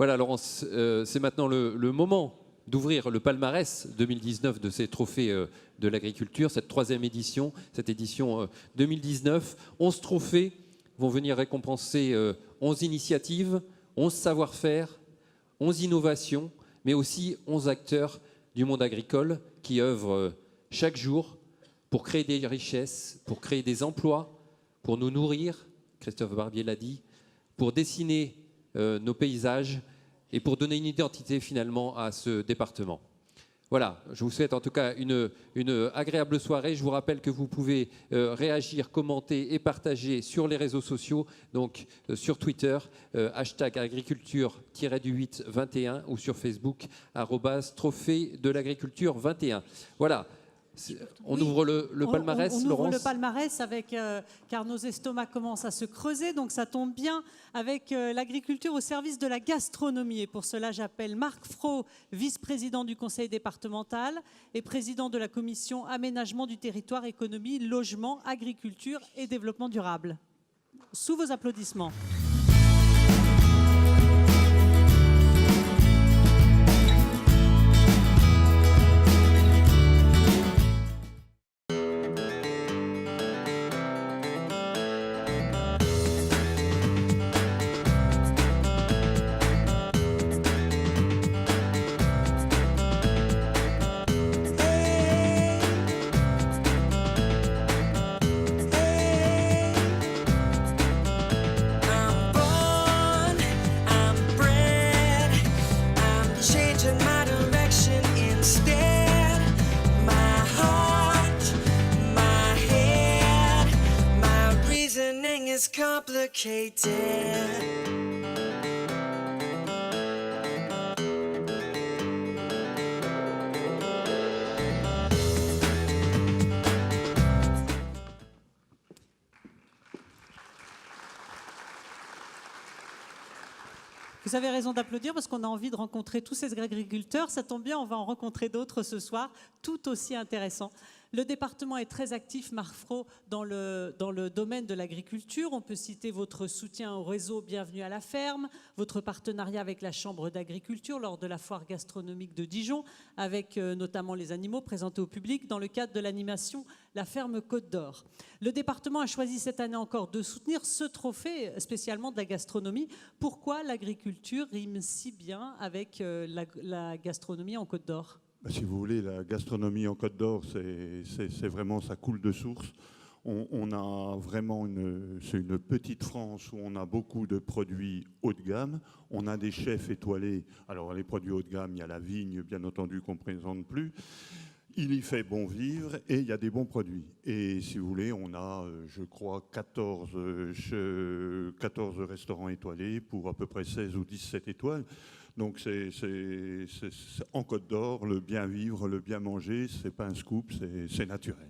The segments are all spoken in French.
Voilà, Laurence, c'est maintenant le moment d'ouvrir le palmarès 2019 de ces trophées de l'agriculture, cette troisième édition, cette édition 2019. 11 trophées vont venir récompenser 11 initiatives, 11 savoir-faire, 11 innovations, mais aussi 11 acteurs du monde agricole qui œuvrent chaque jour pour créer des richesses, pour créer des emplois, pour nous nourrir, Christophe Barbier l'a dit, pour dessiner nos paysages et pour donner une identité finalement à ce département. Voilà, je vous souhaite en tout cas une agréable soirée. Je vous rappelle que vous pouvez réagir, commenter et partager sur les réseaux sociaux, donc sur Twitter, hashtag agriculture-821 ou sur Facebook, @trophée de l'agriculture 21. Voilà. On ouvre le palmarès, on Laurence. ouvre le palmarès car nos estomacs commencent à se creuser, donc ça tombe bien avec l'agriculture au service de la gastronomie. Et pour cela, j'appelle Marc Fro, vice-président du conseil départemental et président de la commission aménagement du territoire, économie, logement, agriculture et développement durable. Sous vos applaudissements. Complicated. Vous avez raison d'applaudir parce qu'on a envie de rencontrer tous ces agriculteurs. Ça tombe bien, on va en rencontrer d'autres ce soir, tout aussi intéressants. Le département est très actif, Marc Fro, dans le domaine de l'agriculture. On peut citer votre soutien au réseau Bienvenue à la ferme, votre partenariat avec la Chambre d'agriculture lors de la foire gastronomique de Dijon, avec notamment les animaux présentés au public dans le cadre de l'animation La Ferme Côte d'Or. Le département a choisi cette année encore de soutenir ce trophée spécialement de la gastronomie. Pourquoi l'agriculture rime si bien avec la gastronomie en Côte d'Or ? Si vous voulez, la gastronomie en Côte d'Or, c'est vraiment, ça coule de source. On a vraiment c'est une petite France où on a beaucoup de produits haut de gamme. On a des chefs étoilés. Alors les produits haut de gamme, il y a la vigne, bien entendu, qu'on ne présente plus. Il y fait bon vivre et il y a des bons produits. Et si vous voulez, on a, je crois, 14 restaurants étoilés pour à peu près 16 ou 17 étoiles. Donc c'est en Côte d'Or, le bien vivre, le bien manger, c'est pas un scoop, c'est naturel.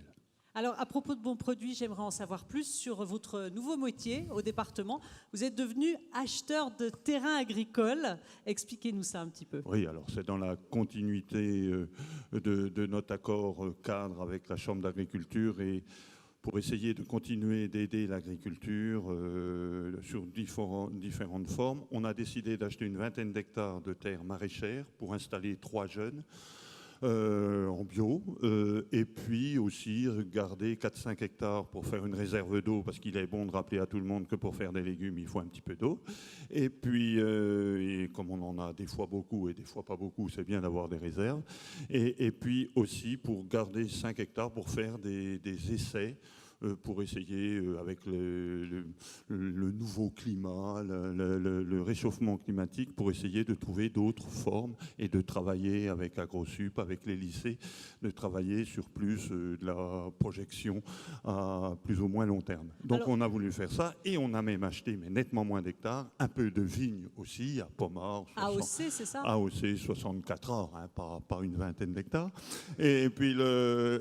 Alors, à propos de bons produits, j'aimerais en savoir plus sur votre nouveau métier au département. Vous êtes devenu acheteur de terrains agricoles. Expliquez-nous ça un petit peu. Oui, alors c'est dans la continuité de notre accord cadre avec la Chambre d'agriculture et pour essayer de continuer d'aider l'agriculture sur différentes formes. On a décidé d'acheter une vingtaine d'hectares de terres maraîchères pour installer 3 jeunes en bio et puis aussi garder 4-5 hectares pour faire une réserve d'eau parce qu'il est bon de rappeler à tout le monde que pour faire des légumes, il faut un petit peu d'eau. Et puis, et comme on en a des fois beaucoup et des fois pas beaucoup, c'est bien d'avoir des réserves. Et puis aussi pour garder 5 hectares pour faire des essais pour essayer, avec le nouveau climat, le réchauffement climatique, pour essayer de trouver d'autres formes et de travailler avec AgroSup, avec les lycées, de travailler sur plus de la projection à plus ou moins long terme. Donc on a voulu faire ça et on a même acheté, mais nettement moins d'hectares, un peu de vignes aussi, à Pommard. AOC, c'est ça ? AOC, 64 ans, hein, pas une vingtaine d'hectares. Et puis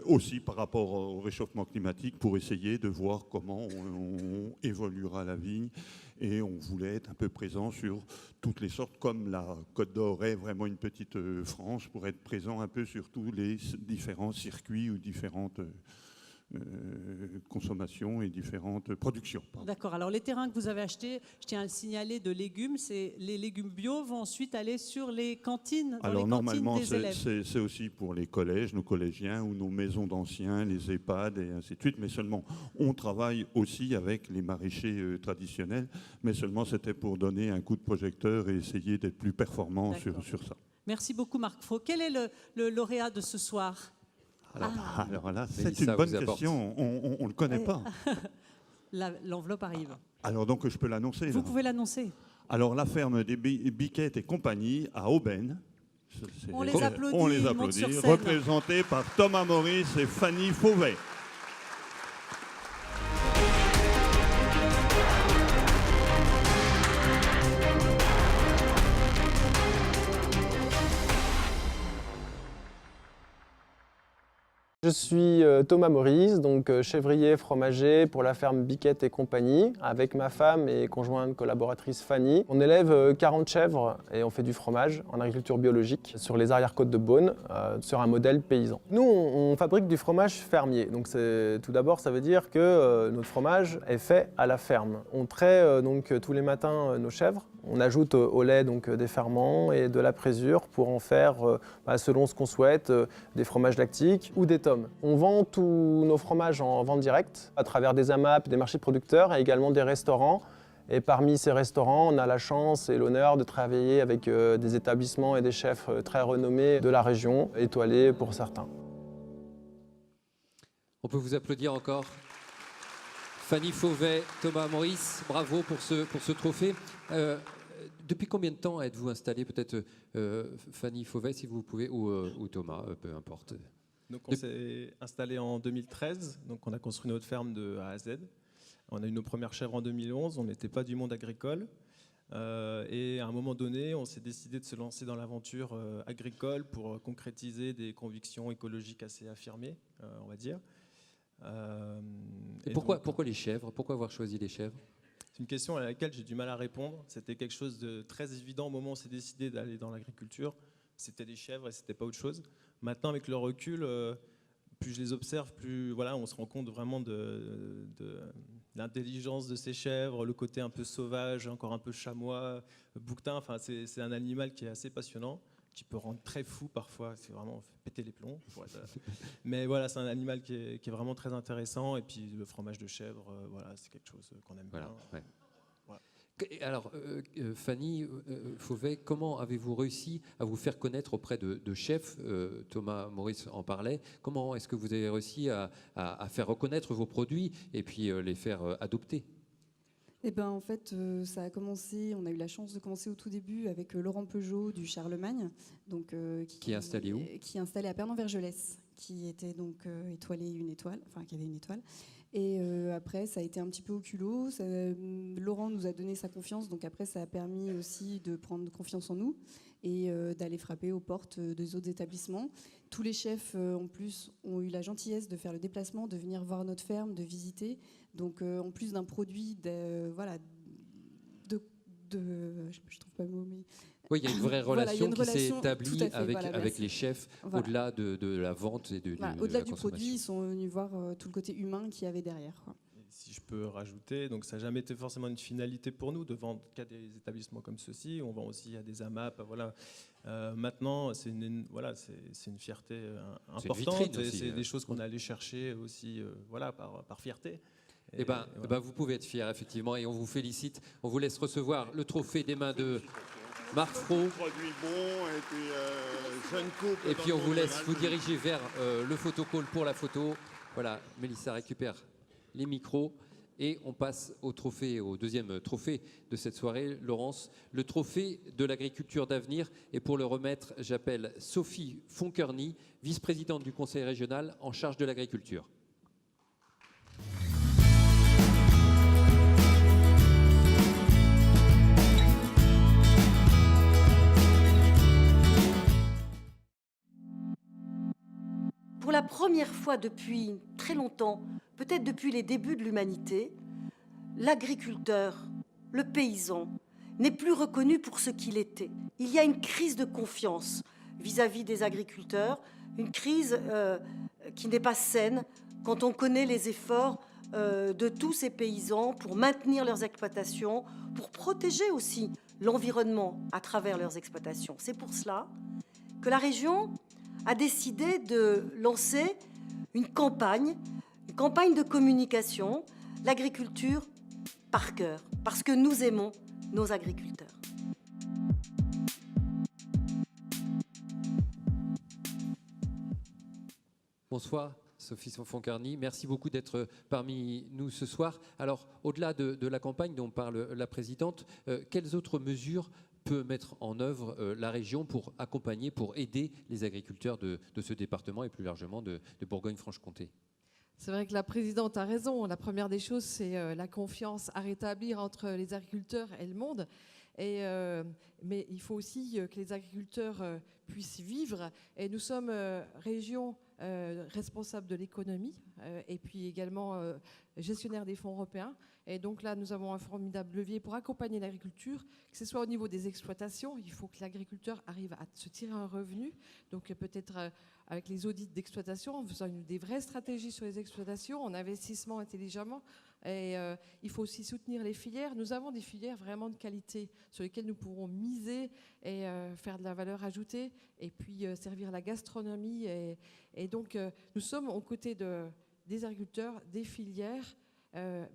aussi par rapport au réchauffement climatique, pour essayer de voir comment on évoluera la vigne et on voulait être un peu présent sur toutes les sortes, comme la Côte d'Or est vraiment une petite France, pour être présent un peu sur tous les différents circuits ou différentes consommations et différentes productions. Pardon. D'accord. Alors, les terrains que vous avez achetés, je tiens à le signaler, de légumes, les légumes bio vont ensuite aller sur les cantines, dans Alors les cantines normalement, des élèves. c'est aussi pour les collèges, nos collégiens ou nos maisons d'anciens, les EHPAD et ainsi de suite. Mais seulement, on travaille aussi avec les maraîchers traditionnels. Mais seulement, c'était pour donner un coup de projecteur et essayer d'être plus performant sur ça. Merci beaucoup, Marc Fro. Quel est le lauréat de ce soir? Alors là, c'est Mélissa une bonne vous apporte. question. On ne le connaît pas. L'enveloppe arrive. Alors donc, je peux l'annoncer. Vous là. pouvez l'annoncer. Alors, la ferme des Biquettes et compagnie à Aubaine. On les applaudit. On les ils montent sur applaudit. scène. Représentés par Thomas Maurice et Fanny Fauvet. Je suis Thomas Maurice, donc chèvrier fromager pour la ferme Biquette et compagnie, avec ma femme et conjointe collaboratrice Fanny. On élève 40 chèvres et on fait du fromage en agriculture biologique sur les arrière-côtes de Beaune, sur un modèle paysan. Nous, on fabrique du fromage fermier. Donc tout d'abord, ça veut dire que notre fromage est fait à la ferme. On trait donc tous les matins nos chèvres. On ajoute au lait donc, des ferments et de la présure pour en faire, selon ce qu'on souhaite, des fromages lactiques ou des tomes. On vend tous nos fromages en vente directe à travers des AMAP, des marchés de producteurs et également des restaurants. Et parmi ces restaurants, on a la chance et l'honneur de travailler avec des établissements et des chefs très renommés de la région, étoilés pour certains. On peut vous applaudir encore. Fanny Fauvet, Thomas Maurice, bravo pour ce trophée. Depuis combien de temps êtes-vous installé, peut-être Fanny Fauvet, si vous pouvez, ou Thomas, peu importe. Donc on s'est installé en 2013, donc on a construit notre ferme de A à Z. On a eu nos premières chèvres en 2011, on n'était pas du monde agricole. Et à un moment donné, on s'est décidé de se lancer dans l'aventure agricole pour concrétiser des convictions écologiques assez affirmées, on va dire. Et pourquoi les chèvres? Pourquoi avoir choisi les chèvres? C'est une question à laquelle j'ai du mal à répondre. C'était quelque chose de très évident au moment où on s'est décidé d'aller dans l'agriculture. C'était les chèvres et c'était pas autre chose. Maintenant, avec le recul, plus je les observe, plus voilà, on se rend compte vraiment de l'intelligence de ces chèvres, le côté un peu sauvage, encore un peu chamois, bouquetin. Enfin, c'est un animal qui est assez passionnant, qui peut rendre très fou parfois. C'est vraiment péter les plombs. Mais voilà, c'est un animal qui est vraiment très intéressant. Et puis le fromage de chèvre, voilà, c'est quelque chose qu'on aime bien. Ouais. Voilà. Alors, Fanny Fauvet, comment avez-vous réussi à vous faire connaître auprès de chefs? Thomas Maurice en parlait. Comment est-ce que vous avez réussi à faire reconnaître vos produits et puis les faire adopter? Eh ben, en fait, ça a commencé, on a eu la chance de commencer au tout début avec Laurent Peugeot du Charlemagne, donc, qui est installé où? Qui est installé à Pernon-Vergelès, qui était donc étoilé une étoile, enfin qui avait une étoile. Et après, ça a été un petit peu au culot. Laurent nous a donné sa confiance, donc après, ça a permis aussi de prendre confiance en nous et d'aller frapper aux portes des autres établissements. Tous les chefs, en plus, ont eu la gentillesse de faire le déplacement, de venir voir notre ferme, de visiter. Donc, en plus d'un produit, voilà, je trouve pas le mot, mais... Oui, il y a une vraie relation qui s'est établie fait, avec les chefs, au-delà de la vente et de au-delà du produit, ils sont venus voir tout le côté humain qu'il y avait derrière, quoi. Si je peux rajouter, donc ça n'a jamais été forcément une finalité pour nous de vendre qu'à des établissements comme ceux-ci. On vend aussi à des AMAP. Voilà. Maintenant, c'est une fierté importante. C'est des choses qu'on est allé chercher aussi voilà, par fierté. Et ben, vous pouvez être fiers, effectivement, et on vous félicite. On vous laisse recevoir le trophée des mains de Marc Fro. Produit bon, et puis jeune couple. Et puis on vous laisse vous diriger vers le photocall pour la photo. Voilà, Mélissa récupère les micros et on passe au deuxième trophée de cette soirée, Laurence, le trophée de l'agriculture d'avenir. Et pour le remettre, j'appelle Sophie Fonkerny, vice-présidente du conseil régional en charge de l'agriculture. Pour la première fois depuis très longtemps, peut-être depuis les débuts de l'humanité, l'agriculteur, le paysan, n'est plus reconnu pour ce qu'il était. Il y a une crise de confiance vis-à-vis des agriculteurs, une crise qui n'est pas saine quand on connaît les efforts de tous ces paysans pour maintenir leurs exploitations, pour protéger aussi l'environnement à travers leurs exploitations. C'est pour cela que la région a décidé de lancer une campagne de communication, l'agriculture par cœur, parce que nous aimons nos agriculteurs. Bonsoir, Sophie Foncarny. Merci beaucoup d'être parmi nous ce soir. Alors, au-delà de la campagne dont parle la présidente, quelles autres mesures peut mettre en œuvre la région pour accompagner, pour aider les agriculteurs de ce département et plus largement de Bourgogne-Franche-Comté? C'est vrai que la présidente a raison. La première des choses, c'est la confiance à rétablir entre les agriculteurs et le monde. Mais il faut aussi que les agriculteurs puissent vivre. Et nous sommes région responsable de l'économie et puis également gestionnaire des fonds européens. Et donc là, nous avons un formidable levier pour accompagner l'agriculture, que ce soit au niveau des exploitations. Il faut que l'agriculteur arrive à se tirer un revenu. Donc peut-être avec les audits d'exploitation, en faisant des vraies stratégies sur les exploitations, en investissement intelligemment. Et il faut aussi soutenir les filières. Nous avons des filières vraiment de qualité sur lesquelles nous pourrons miser et faire de la valeur ajoutée et puis servir la gastronomie. Et donc nous sommes aux côtés des agriculteurs, des filières,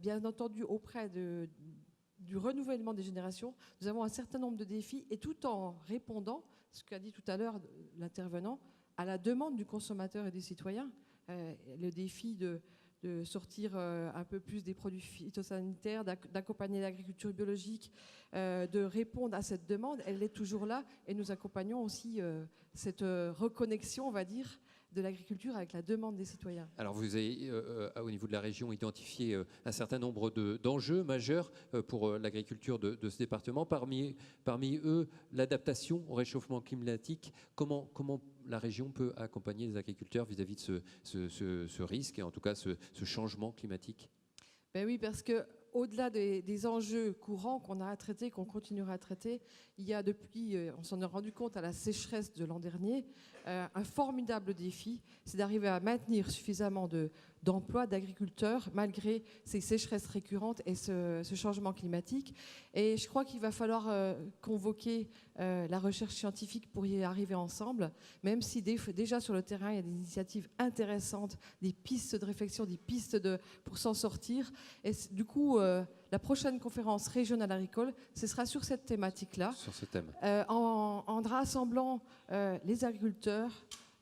bien entendu auprès du renouvellement des générations. Nous avons un certain nombre de défis et tout en répondant, ce qu'a dit tout à l'heure l'intervenant, à la demande du consommateur et des citoyens. Le défi de sortir un peu plus des produits phytosanitaires, d'accompagner l'agriculture biologique, de répondre à cette demande, elle est toujours là et nous accompagnons aussi cette reconnexion, on va dire, de l'agriculture avec la demande des citoyens. Alors vous avez, au niveau de la région, identifié un certain nombre d'enjeux majeurs pour l'agriculture de ce département. Parmi eux, l'adaptation au réchauffement climatique. Comment la région peut accompagner les agriculteurs vis-à-vis de ce risque et en tout cas ce changement climatique? Ben oui, parce que au-delà des enjeux courants qu'on a à traiter, qu'on continuera à traiter, il y a depuis, on s'en est rendu compte à la sécheresse de l'an dernier, un formidable défi, c'est d'arriver à maintenir suffisamment d'emplois d'agriculteurs malgré ces sécheresses récurrentes et ce changement climatique. Et je crois qu'il va falloir convoquer la recherche scientifique pour y arriver ensemble, même si déjà sur le terrain, il y a des initiatives intéressantes, des pistes de réflexion, des pistes pour s'en sortir. Et du coup, la prochaine conférence régionale agricole, ce sera sur cette thématique-là. Sur ce thème. En rassemblant les agriculteurs,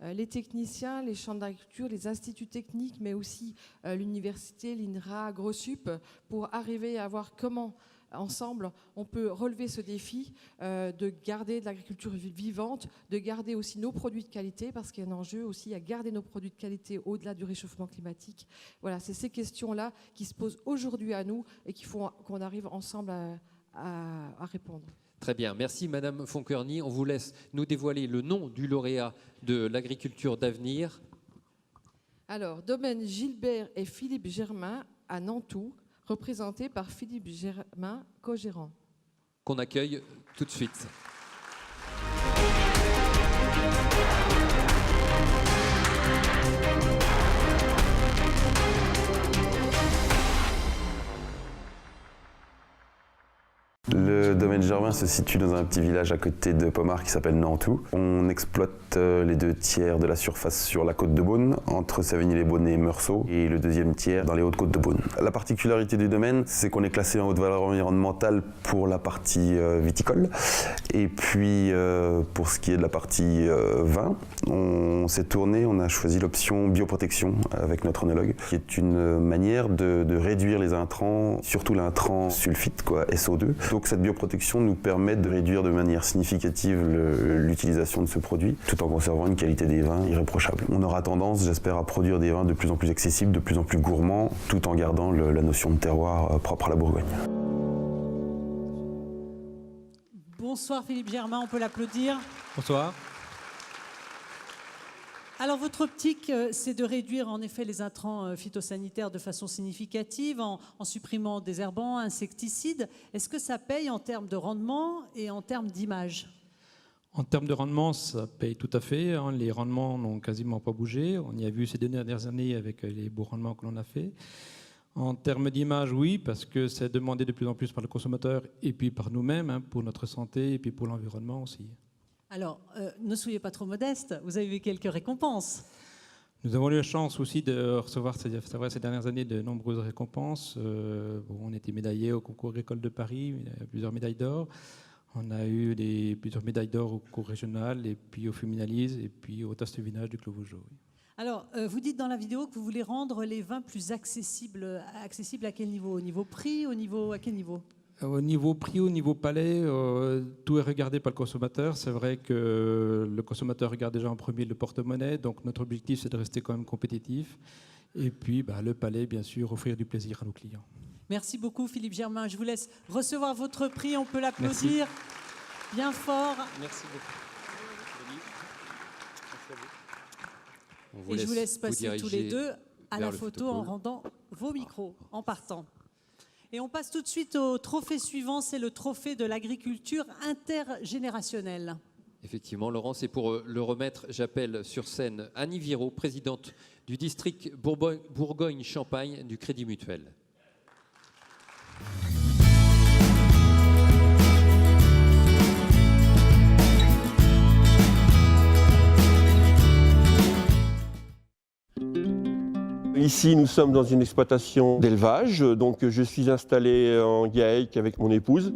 les techniciens, les chambres d'agriculture, les instituts techniques, mais aussi l'université, l'INRA, AgroSup, pour arriver à voir comment, ensemble, on peut relever ce défi de garder de l'agriculture vivante, de garder aussi nos produits de qualité, parce qu'il y a un enjeu aussi à garder nos produits de qualité au-delà du réchauffement climatique. Voilà, c'est ces questions-là qui se posent aujourd'hui à nous et qui font qu'on arrive ensemble à répondre. Très bien, merci Madame Foncarny. On vous laisse nous dévoiler le nom du lauréat de l'agriculture d'avenir. Alors, domaine Gilbert et Philippe Germain à Nantou, représenté par Philippe Germain, co-gérant. Qu'on accueille tout de suite. Le domaine Germain se situe dans un petit village à côté de Pommard qui s'appelle Nantou. On exploite les 2/3 de la surface sur la côte de Beaune, entre Savigny-les-Beaunes et Meursault, et le 2e tiers dans les Hautes-Côtes de Beaune. La particularité du domaine, c'est qu'on est classé en haute valeur environnementale pour la partie viticole. Et puis, pour ce qui est de la partie vin, on s'est tourné, on a choisi l'option bioprotection avec notre œnologue, qui est une manière de réduire les intrants, surtout l'intrant sulfite, SO2. Donc cette bioprotection nous permet de réduire de manière significative l'utilisation de ce produit, tout en conservant une qualité des vins irréprochable. On aura tendance, j'espère, à produire des vins de plus en plus accessibles, de plus en plus gourmands, tout en gardant la notion de terroir propre à la Bourgogne. Bonsoir Philippe Germain, on peut l'applaudir. Bonsoir. Alors votre optique, c'est de réduire en effet les intrants phytosanitaires de façon significative en supprimant désherbants, insecticides. Est-ce que ça paye en termes de rendement et en termes d'image ? En termes de rendement, ça paye tout à fait. Hein. Les rendements n'ont quasiment pas bougé. On y a vu ces 2 dernières années avec les beaux rendements que l'on a fait. En termes d'image, oui, parce que c'est demandé de plus en plus par le consommateur et puis par nous-mêmes, hein, pour notre santé et puis pour l'environnement aussi. Alors, ne soyez pas trop modeste, vous avez eu quelques récompenses. Nous avons eu la chance aussi de recevoir ces dernières années de nombreuses récompenses. On a été médaillés au concours agricole de Paris, plusieurs médailles d'or. On a eu plusieurs médailles d'or au concours régional, et puis au Féminalise, et puis au Taste Vinage du Clos Vougeot. Oui. Alors, vous dites dans la vidéo que vous voulez rendre les vins plus accessibles. Accessibles à quel niveau? Au niveau prix, à quel niveau? Au niveau prix, au niveau palais, tout est regardé par le consommateur. C'est vrai que le consommateur regarde déjà en premier le porte-monnaie, donc notre objectif c'est de rester quand même compétitif. Et puis le palais, bien sûr, offrir du plaisir à nos clients. Merci beaucoup Philippe Germain. Je vous laisse recevoir votre prix. On peut l'applaudir bien fort. Merci beaucoup. Et je vous laisse passer tous les deux à la photo en rendant vos micros en partant. Et on passe tout de suite au trophée suivant, c'est le trophée de l'agriculture intergénérationnelle. Effectivement, Laurence, et pour le remettre, j'appelle sur scène Annie Viraud, présidente du district Bourgogne-Champagne du Crédit Mutuel. Ici, nous sommes dans une exploitation d'élevage, donc je suis installé en GAEC avec mon épouse.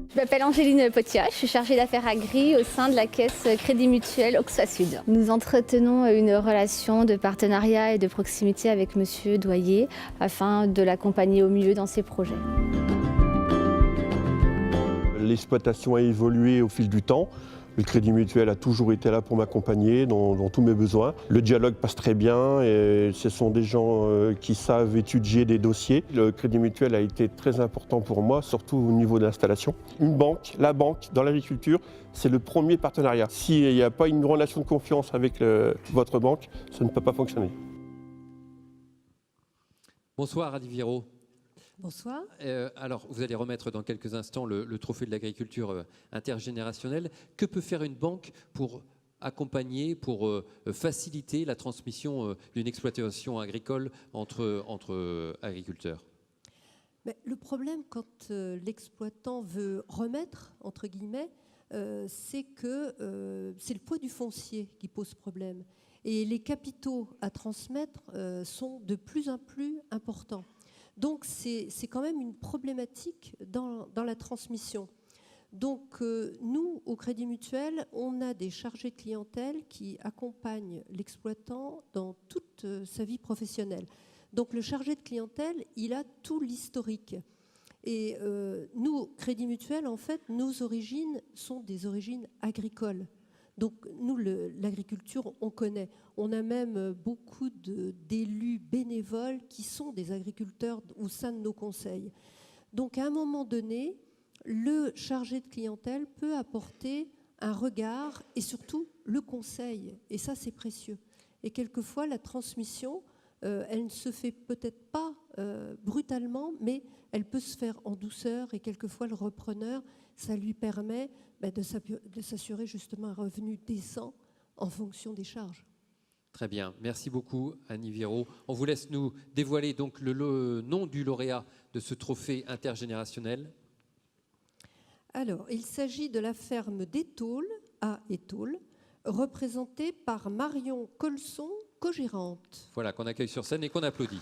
Je m'appelle Angéline Potia, je suis chargée d'affaires agri au sein de la caisse Crédit Mutuel Auxois Sud. Nous entretenons une relation de partenariat et de proximité avec Monsieur Doyer afin de l'accompagner au mieux dans ses projets. L'exploitation a évolué au fil du temps. Le Crédit Mutuel a toujours été là pour m'accompagner dans tous mes besoins. Le dialogue passe très bien et ce sont des gens qui savent étudier des dossiers. Le Crédit Mutuel a été très important pour moi, surtout au niveau de l'installation. Une banque, la banque dans l'agriculture, c'est le premier partenariat. S'il n'y a pas une relation de confiance avec votre banque, ça ne peut pas fonctionner. Bonsoir Annie Viraud. Bonsoir. Alors, vous allez remettre dans quelques instants le trophée de l'agriculture intergénérationnelle. Que peut faire une banque pour accompagner, pour faciliter la transmission d'une exploitation agricole entre agriculteurs? Le problème, quand l'exploitant veut remettre, entre guillemets, c'est que c'est le poids du foncier qui pose problème. Et les capitaux à transmettre sont de plus en plus importants. Donc c'est quand même une problématique dans la transmission. Donc nous, au Crédit Mutuel, on a des chargés de clientèle qui accompagnent l'exploitant dans toute sa vie professionnelle. Donc le chargé de clientèle, il a tout l'historique. Et nous, Crédit Mutuel, en fait, nos origines sont des origines agricoles. Donc nous, l'agriculture, on connaît. On a même beaucoup d'élus bénévoles qui sont des agriculteurs au sein de nos conseils. Donc à un moment donné, le chargé de clientèle peut apporter un regard et surtout le conseil. Et ça, c'est précieux. Et quelquefois, la transmission, elle ne se fait peut-être pas brutalement, mais elle peut se faire en douceur. Et quelquefois, le repreneur, ça lui permet de s'assurer justement un revenu décent en fonction des charges. Très bien, merci beaucoup Annie Viraud. On vous laisse nous dévoiler donc le nom du lauréat de ce trophée intergénérationnel. Alors, il s'agit de la ferme d'Étaules, à Étaules, représentée par Marion Colson, co-gérante. Voilà, qu'on accueille sur scène et qu'on applaudit.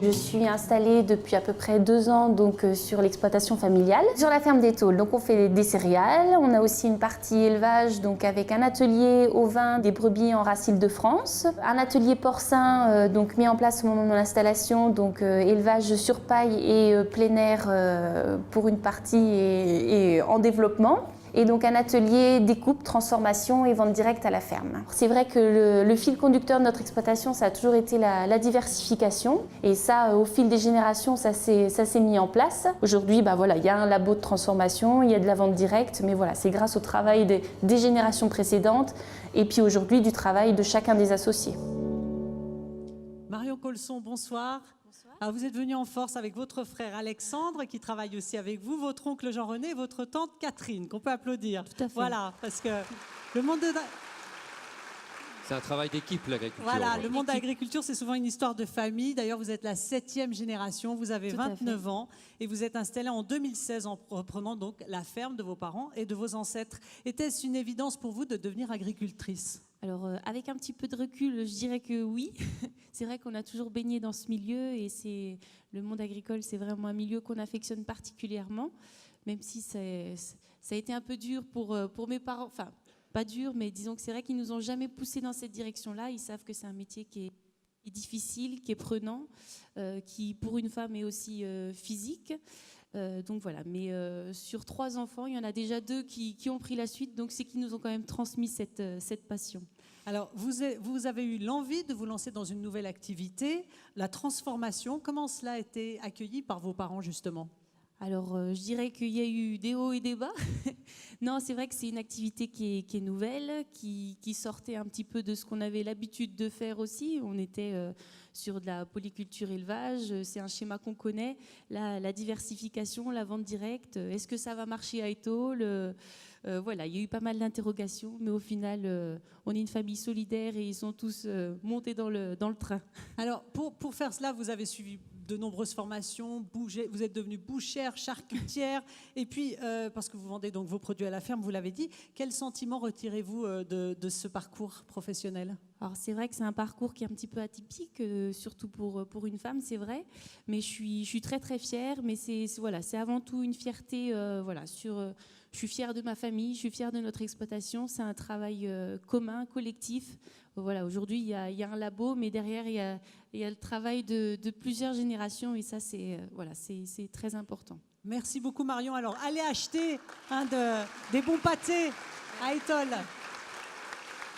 Je suis installée depuis à peu près 2 ans donc, sur l'exploitation familiale, sur la ferme d'Étaules. Donc on fait des céréales, on a aussi une partie élevage donc avec un atelier au vin des brebis en Racile de France, un atelier porcin donc mis en place au moment de l'installation, donc élevage sur paille et plein air pour une partie et en développement. et donc un atelier découpe, transformation et vente directe à la ferme. C'est vrai que le fil conducteur de notre exploitation, ça a toujours été la diversification, et ça, au fil des générations, ça s'est mis en place. Aujourd'hui, voilà, il y a un labo de transformation, il y a de la vente directe, mais voilà, c'est grâce au travail des générations précédentes et puis aujourd'hui du travail de chacun des associés. Marion Colson, bonsoir. Alors vous êtes venu en force avec votre frère Alexandre, qui travaille aussi avec vous, votre oncle Jean-René et votre tante Catherine, qu'on peut applaudir. Tout à fait. Voilà, parce que le monde de... C'est un travail d'équipe, l'agriculture. Voilà, le monde de l'agriculture, c'est souvent une histoire de famille. D'ailleurs, vous êtes la 7e génération, vous avez 29 ans et vous êtes installé en 2016 en reprenant donc la ferme de vos parents et de vos ancêtres. Était-ce une évidence pour vous de devenir agricultrice ? Alors, avec un petit peu de recul, je dirais que oui. C'est vrai qu'on a toujours baigné dans ce milieu et le monde agricole, c'est vraiment un milieu qu'on affectionne particulièrement, même si ça a été un peu dur pour mes parents. Enfin, pas dur, mais disons que c'est vrai qu'ils nous ont jamais poussés dans cette direction-là. Ils savent que c'est un métier qui est difficile, qui est prenant, qui pour une femme est aussi physique. Donc voilà, mais sur 3 enfants, il y en a déjà 2 qui ont pris la suite, donc c'est qu'ils nous ont quand même transmis cette passion. Alors, vous avez eu l'envie de vous lancer dans une nouvelle activité, la transformation. Comment cela a été accueilli par vos parents, justement ? Alors, je dirais qu'il y a eu des hauts et des bas. Non, c'est vrai que c'est une activité qui est nouvelle, qui sortait un petit peu de ce qu'on avait l'habitude de faire aussi. On était sur de la polyculture élevage, c'est un schéma qu'on connaît. La diversification, la vente directe, est-ce que ça va marcher à Étole ? Voilà, il y a eu pas mal d'interrogations, mais au final, on est une famille solidaire et ils sont tous montés dans le train. Alors, pour faire cela, vous avez suivi de nombreuses formations, vous êtes devenue bouchère, charcutière, et puis, parce que vous vendez donc vos produits à la ferme, vous l'avez dit, quel sentiment retirez-vous de ce parcours professionnel ? Alors c'est vrai que c'est un parcours qui est un petit peu atypique, surtout pour une femme, c'est vrai, mais je suis très très fière, mais c'est avant tout une fierté, je suis fière de ma famille, je suis fière de notre exploitation, c'est un travail commun, collectif. Voilà, aujourd'hui, il y a un labo, mais derrière, il y a le travail de plusieurs générations, et ça, c'est très important. Merci beaucoup, Marion. Alors, allez acheter des bons pâtés à Étole.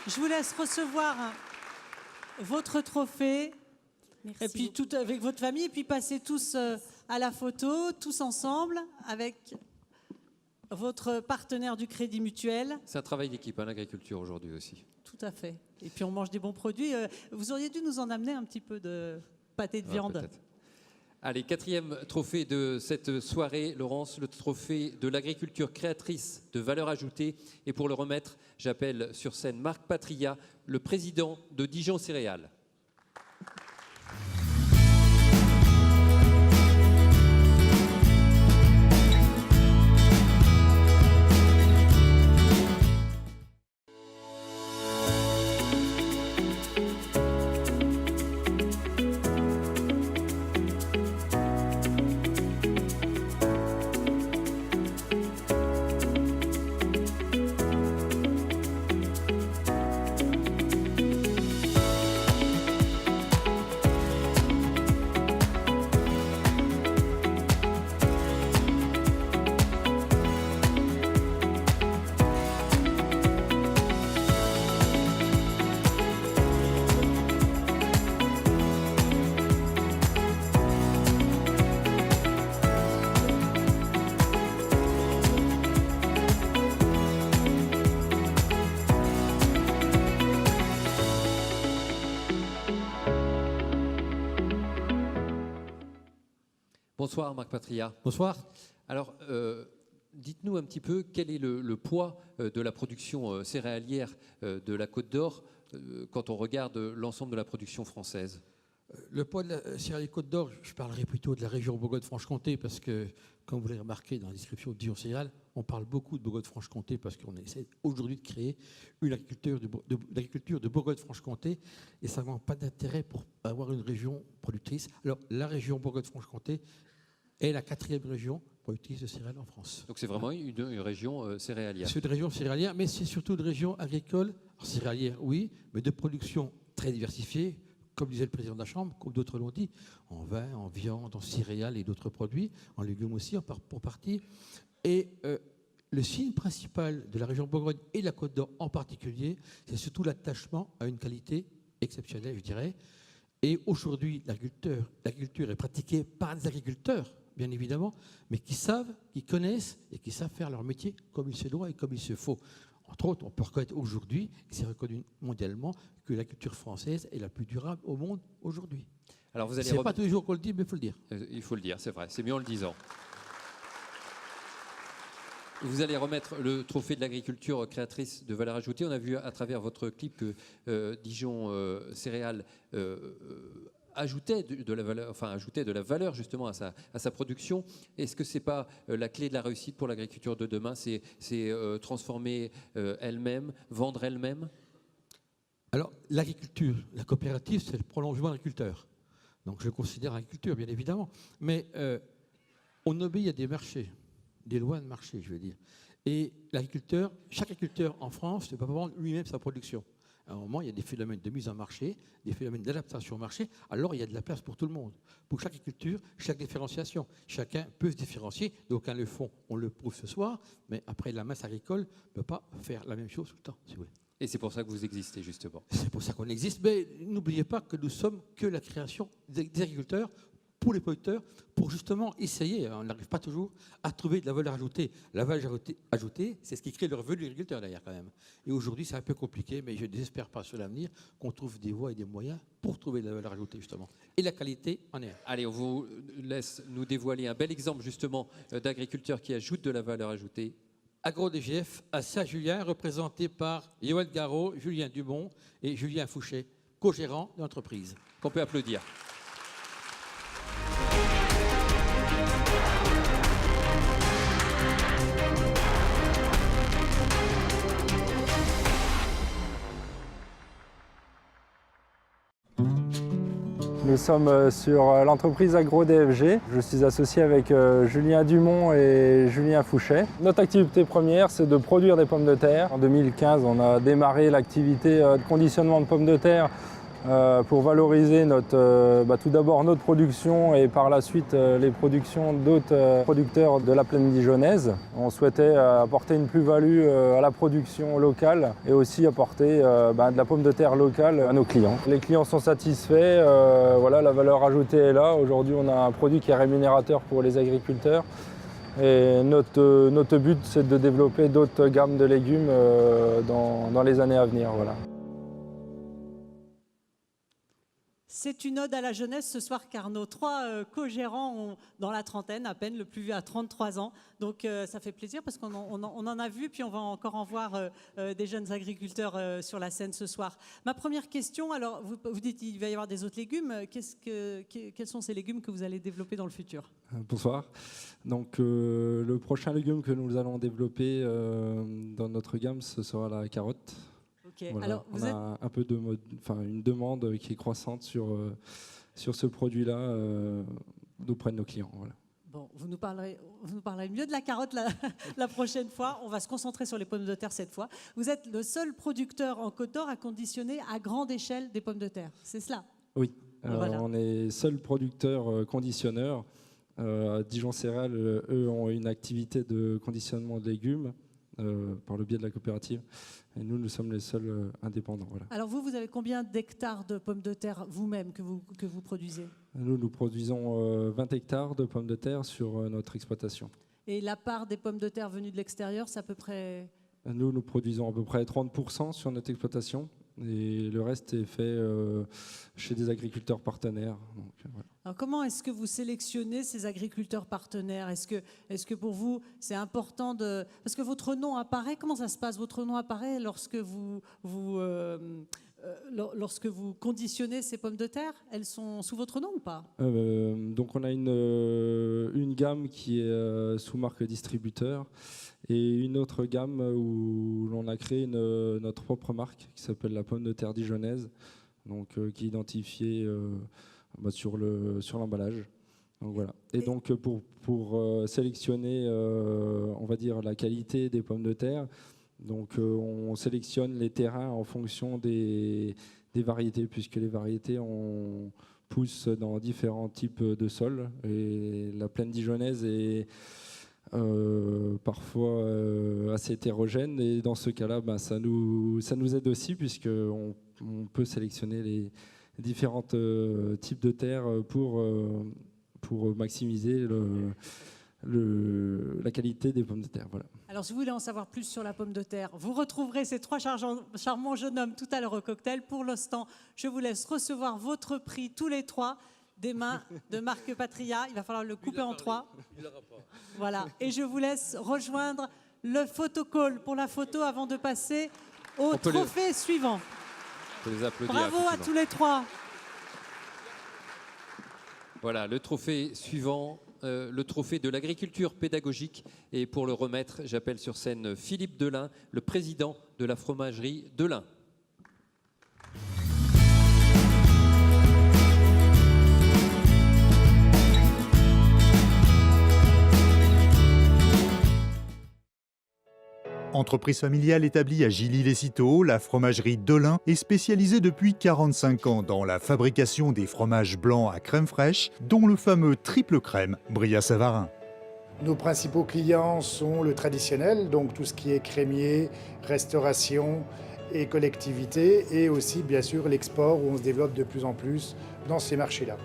Je vous laisse recevoir votre trophée. Merci et puis, beaucoup. tout avec votre famille, et puis passer tous à la photo, tous ensemble, avec votre partenaire du Crédit Mutuel. C'est un travail d'équipe, l'agriculture, aujourd'hui aussi. Tout à fait. Et puis on mange des bons produits. Vous auriez dû nous en amener un petit peu de pâté de viande. Peut-être. Allez, 4e trophée de cette soirée, Laurence, le trophée de l'agriculture créatrice de valeur ajoutée. Et pour le remettre, j'appelle sur scène Marc Patria, le président de Dijon Céréales. Bonsoir Marc Patria. Bonsoir. Alors, dites-nous un petit peu quel est le poids de la production céréalière de la Côte d'Or quand on regarde l'ensemble de la production française. Le poids de la céréalière Côte d'Or, je parlerai plutôt de la région Bourgogne-Franche-Comté parce que, comme vous l'avez remarqué dans la description de Dijon Céréales, on parle beaucoup de Bourgogne-Franche-Comté parce qu'on essaie aujourd'hui de créer une agriculture de Bourgogne-Franche-Comté et ça n'a pas d'intérêt pour avoir une région productrice. Alors, la région Bourgogne-Franche-Comté est la 4e région productrice de céréales en France. Donc c'est vraiment une région céréalière. C'est une région céréalière, mais c'est surtout une région agricole, céréalière oui, mais de production très diversifiée, comme disait le président de la Chambre, comme d'autres l'ont dit, en vin, en viande, en céréales et d'autres produits, en légumes aussi, pour partie. Et le signe principal de la région Bourgogne et de la Côte d'Or en particulier, c'est surtout l'attachement à une qualité exceptionnelle, je dirais. Et aujourd'hui, l'agriculture est pratiquée par des agriculteurs, bien évidemment, mais qui savent, qui connaissent et qui savent faire leur métier comme il se doit et comme il se faut. Entre autres, on peut reconnaître aujourd'hui, et c'est reconnu mondialement, que l'agriculture française est la plus durable au monde aujourd'hui. Alors vous allez c'est pas tous les jours qu'on le dit, mais il faut le dire. Il faut le dire, c'est vrai. C'est mieux en le disant. Vous allez remettre le trophée de l'agriculture créatrice de valeur ajoutée. On a vu à travers votre clip que Dijon Céréales ajoutait de la valeur justement à sa production. Est-ce que ce n'est pas la clé de la réussite pour l'agriculture de demain? C'est transformer elle-même, vendre elle-même? Alors, l'agriculture, la coopérative, c'est le prolongement de l'agriculteur. Donc, je considère l'agriculture, bien évidemment. Mais on obéit à des marchés, des lois de marché, je veux dire. Et l'agriculteur, chaque agriculteur en France ne peut pas vendre lui-même sa production. À un moment, il y a des phénomènes de mise en marché, des phénomènes d'adaptation au marché. Alors, il y a de la place pour tout le monde. Pour chaque agriculture, chaque différenciation. Chacun peut se différencier. D'aucuns le font, on le prouve ce soir. Mais après, la masse agricole ne peut pas faire la même chose tout le temps, si vous voulez. Et c'est pour ça que vous existez, justement. C'est pour ça qu'on existe. Mais n'oubliez pas que nous sommes que la création des agriculteurs pour les producteurs, pour justement essayer, on n'arrive pas toujours, à trouver de la valeur ajoutée. La valeur ajoutée, c'est ce qui crée le revenu de l'agriculteur, d'ailleurs, quand même. Et aujourd'hui, c'est un peu compliqué, mais je ne désespère pas sur l'avenir qu'on trouve des voies et des moyens pour trouver de la valeur ajoutée, justement. Et la qualité en est. Allez, on vous laisse nous dévoiler un bel exemple, justement, d'agriculteurs qui ajoutent de la valeur ajoutée. AgroDGF à Saint-Julien, représenté par Yoël Garot, Julien Dumont et Julien Fouché, co-gérants de l'entreprise. Qu'on peut applaudir. Nous sommes sur l'entreprise AgroDFG. Je suis associé avec Julien Dumont et Julien Fouchet. Notre activité première, c'est de produire des pommes de terre. En 2015, on a démarré l'activité de conditionnement de pommes de terre pour valoriser tout d'abord notre production et par la suite les productions d'autres producteurs de la plaine dijonnaise. On souhaitait apporter une plus-value à la production locale et aussi apporter de la pomme de terre locale à nos clients. Les clients sont satisfaits, voilà, la valeur ajoutée est là. Aujourd'hui, on a un produit qui est rémunérateur pour les agriculteurs. Et notre but, c'est de développer d'autres gammes de légumes dans les années à venir. Voilà. C'est une ode à la jeunesse ce soir car nos trois co-gérants ont dans la trentaine à peine, le plus vieux à 33 ans. Donc ça fait plaisir parce qu'on en a vu, puis on va encore en voir des jeunes agriculteurs sur la scène ce soir. Ma première question, alors vous dites qu'il va y avoir des autres légumes. Quels sont ces légumes que vous allez développer dans le futur? Bonsoir. Donc le prochain légume que nous allons développer dans notre gamme, ce sera la carotte. Okay. Voilà. Alors, on a un peu une demande qui est croissante sur ce produit-là auprès de nos clients. Voilà. Bon, vous nous parlerez mieux de la carotte la prochaine fois. On va se concentrer sur les pommes de terre cette fois. Vous êtes le seul producteur en Côte d'Or à conditionner à grande échelle des pommes de terre. C'est cela? Oui. Voilà. On est seul producteur conditionneur. Dijon Céréales, eux, ont une activité de conditionnement de légumes par le biais de la coopérative. Et nous sommes les seuls indépendants. Voilà. Alors vous avez combien d'hectares de pommes de terre vous-même que vous produisez? Nous produisons 20 hectares de pommes de terre sur notre exploitation. Et la part des pommes de terre venues de l'extérieur, c'est à peu près? Nous produisons à peu près 30% sur notre exploitation. Et le reste est fait chez des agriculteurs partenaires. Donc, voilà. Alors comment est-ce que vous sélectionnez ces agriculteurs partenaires? Est-ce que pour vous c'est important de... Parce que votre nom apparaît, comment ça se passe? Votre nom apparaît lorsque lorsque vous conditionnez ces pommes de terre? Elles sont sous votre nom ou pas? Donc on a une gamme qui est sous marque distributeur et une autre gamme où l'on a créé notre propre marque qui s'appelle la pomme de terre dijonnaise, donc qui est identifiée sur l'emballage. Donc voilà. Et donc pour sélectionner, on va dire la qualité des pommes de terre, donc on sélectionne les terrains en fonction des variétés, puisque les variétés poussent dans différents types de sols. Et la plaine dijonnaise parfois assez hétérogènes. Et dans ce cas-là, ça nous aide aussi, puisqu'on peut sélectionner les différents types de terres pour maximiser la qualité des pommes de terre. Voilà. Alors, si vous voulez en savoir plus sur la pomme de terre, vous retrouverez ces trois charmants jeunes hommes tout à l'heure au cocktail. Pour l'instant, je vous laisse recevoir votre prix tous les trois des mains de Marc Patria. Il va falloir le couper en trois. Voilà. Et je vous laisse rejoindre le photocall pour la photo avant de passer au trophée suivant. On peut les applaudir. Bravo à tous les trois. Voilà, le trophée suivant, le trophée de l'agriculture pédagogique. Et pour le remettre, j'appelle sur scène Philippe Delain, le président de la fromagerie Delain. Entreprise familiale établie à Gilly-les-Citeaux, la fromagerie Delain est spécialisée depuis 45 ans dans la fabrication des fromages blancs à crème fraîche, dont le fameux triple crème Brillat-Savarin. Nos principaux clients sont le traditionnel, donc tout ce qui est crémier, restauration et collectivité, et aussi bien sûr l'export où on se développe de plus en plus dans ces marchés-là.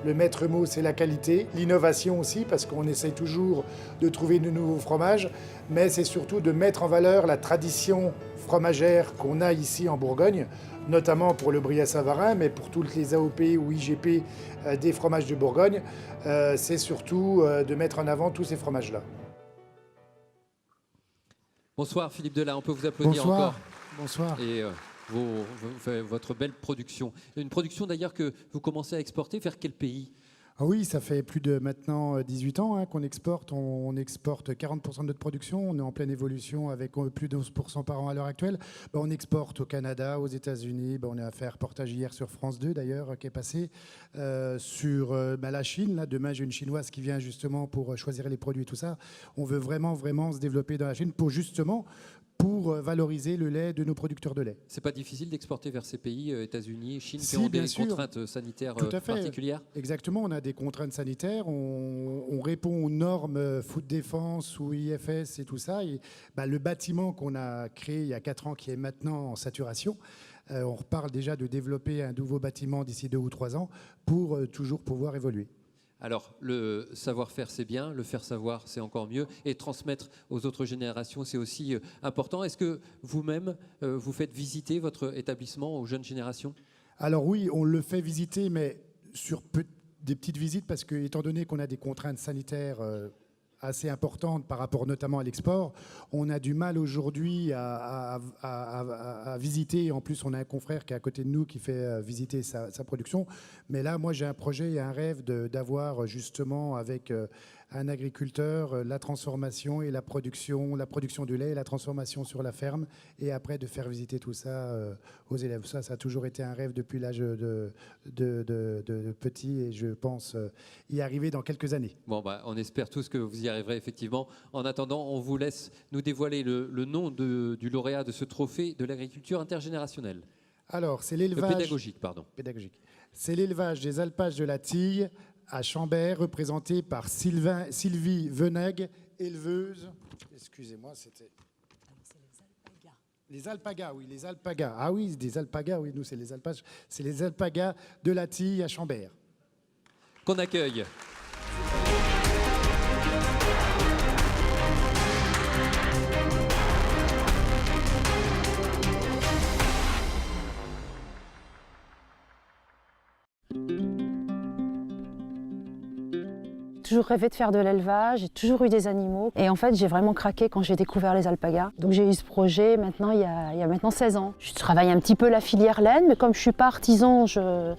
Le maître mot, c'est la qualité, l'innovation aussi, parce qu'on essaie toujours de trouver de nouveaux fromages, mais c'est surtout de mettre en valeur la tradition fromagère qu'on a ici en Bourgogne, notamment pour le Brillat-Savarin, mais pour toutes les AOP ou IGP des fromages de Bourgogne. C'est surtout de mettre en avant tous ces fromages-là. Bonsoir Philippe Delain, on peut vous applaudir Bonsoir. encore. Bonsoir. Et votre belle production. Une production d'ailleurs que vous commencez à exporter vers quel pays ? Ah oui, ça fait plus de maintenant 18 ans qu'on exporte. On exporte 40% de notre production. On est en pleine évolution avec plus de 11% par an à l'heure actuelle. On exporte au Canada, aux États-Unis. On a fait un reportage hier sur France 2 d'ailleurs qui est passé sur la Chine. Là, demain, j'ai une Chinoise qui vient justement pour choisir les produits et tout ça. On veut vraiment se développer dans la Chine pour valoriser le lait de nos producteurs de lait. C'est pas difficile d'exporter vers ces pays, États-Unis, Chine, qui ont des contraintes sanitaires particulières ? Exactement, on a des contraintes sanitaires, on répond aux normes Food Défense ou IFS et tout ça. Et, le bâtiment qu'on a créé il y a 4 ans, qui est maintenant en saturation, on reparle déjà de développer un nouveau bâtiment d'ici 2 ou 3 ans pour toujours pouvoir évoluer. Alors, le savoir-faire, c'est bien, le faire savoir, c'est encore mieux, et transmettre aux autres générations, c'est aussi important. Est-ce que vous-même, vous faites visiter votre établissement aux jeunes générations ? Alors oui, on le fait visiter, mais sur des petites visites, parce que, étant donné qu'on a des contraintes sanitaires assez importantes par rapport notamment à l'export, on a du mal aujourd'hui à visiter. En plus, on a un confrère qui est à côté de nous qui fait visiter sa production. Mais là, moi, j'ai un projet et un rêve d'avoir justement avec un agriculteur la transformation et la production de lait et la transformation sur la ferme, et après de faire visiter tout ça aux élèves. Ça a toujours été un rêve depuis l'âge de petit, et je pense y arriver dans quelques années. Bon, on espère tous que vous y arriverez effectivement. En attendant, on vous laisse nous dévoiler le nom du lauréat de ce trophée de l'agriculture intergénérationnelle. Alors, c'est l'élevage... pédagogique, pardon. Pédagogique. C'est l'élevage des alpages de la Tille à Chambert, représenté par Sylvie Veneg, éleveuse. Excusez-moi, c'était... Les alpagas, oui, les alpagas. Ah oui, des alpagas, oui, nous, c'est les alpages. C'est les alpagas de la Tille à Chambert. Qu'on accueille. J'ai toujours rêvé de faire de l'élevage, j'ai toujours eu des animaux. Et en fait, j'ai vraiment craqué quand j'ai découvert les alpagas. Donc j'ai eu ce projet maintenant, il y a maintenant 16 ans. Je travaille un petit peu la filière laine, mais comme je ne suis pas artisan, je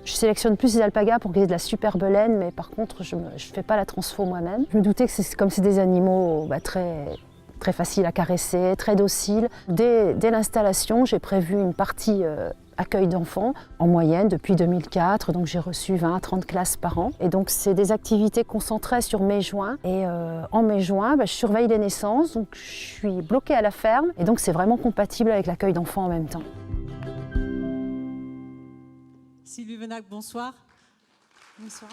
sélectionne plus les alpagas pour qu'il y ait de la superbe laine. Mais par contre, je ne fais pas la transfo moi-même. Je me doutais que comme c'est des animaux très faciles à caresser, très dociles. Dès l'installation, j'ai prévu une partie accueil d'enfants en moyenne depuis 2004, donc j'ai reçu 20 à 30 classes par an. Et donc c'est des activités concentrées sur mai juin. Et en mai juin, je surveille les naissances, donc je suis bloquée à la ferme. Et donc c'est vraiment compatible avec l'accueil d'enfants en même temps. Sylvie Venag, bonsoir. Bonsoir.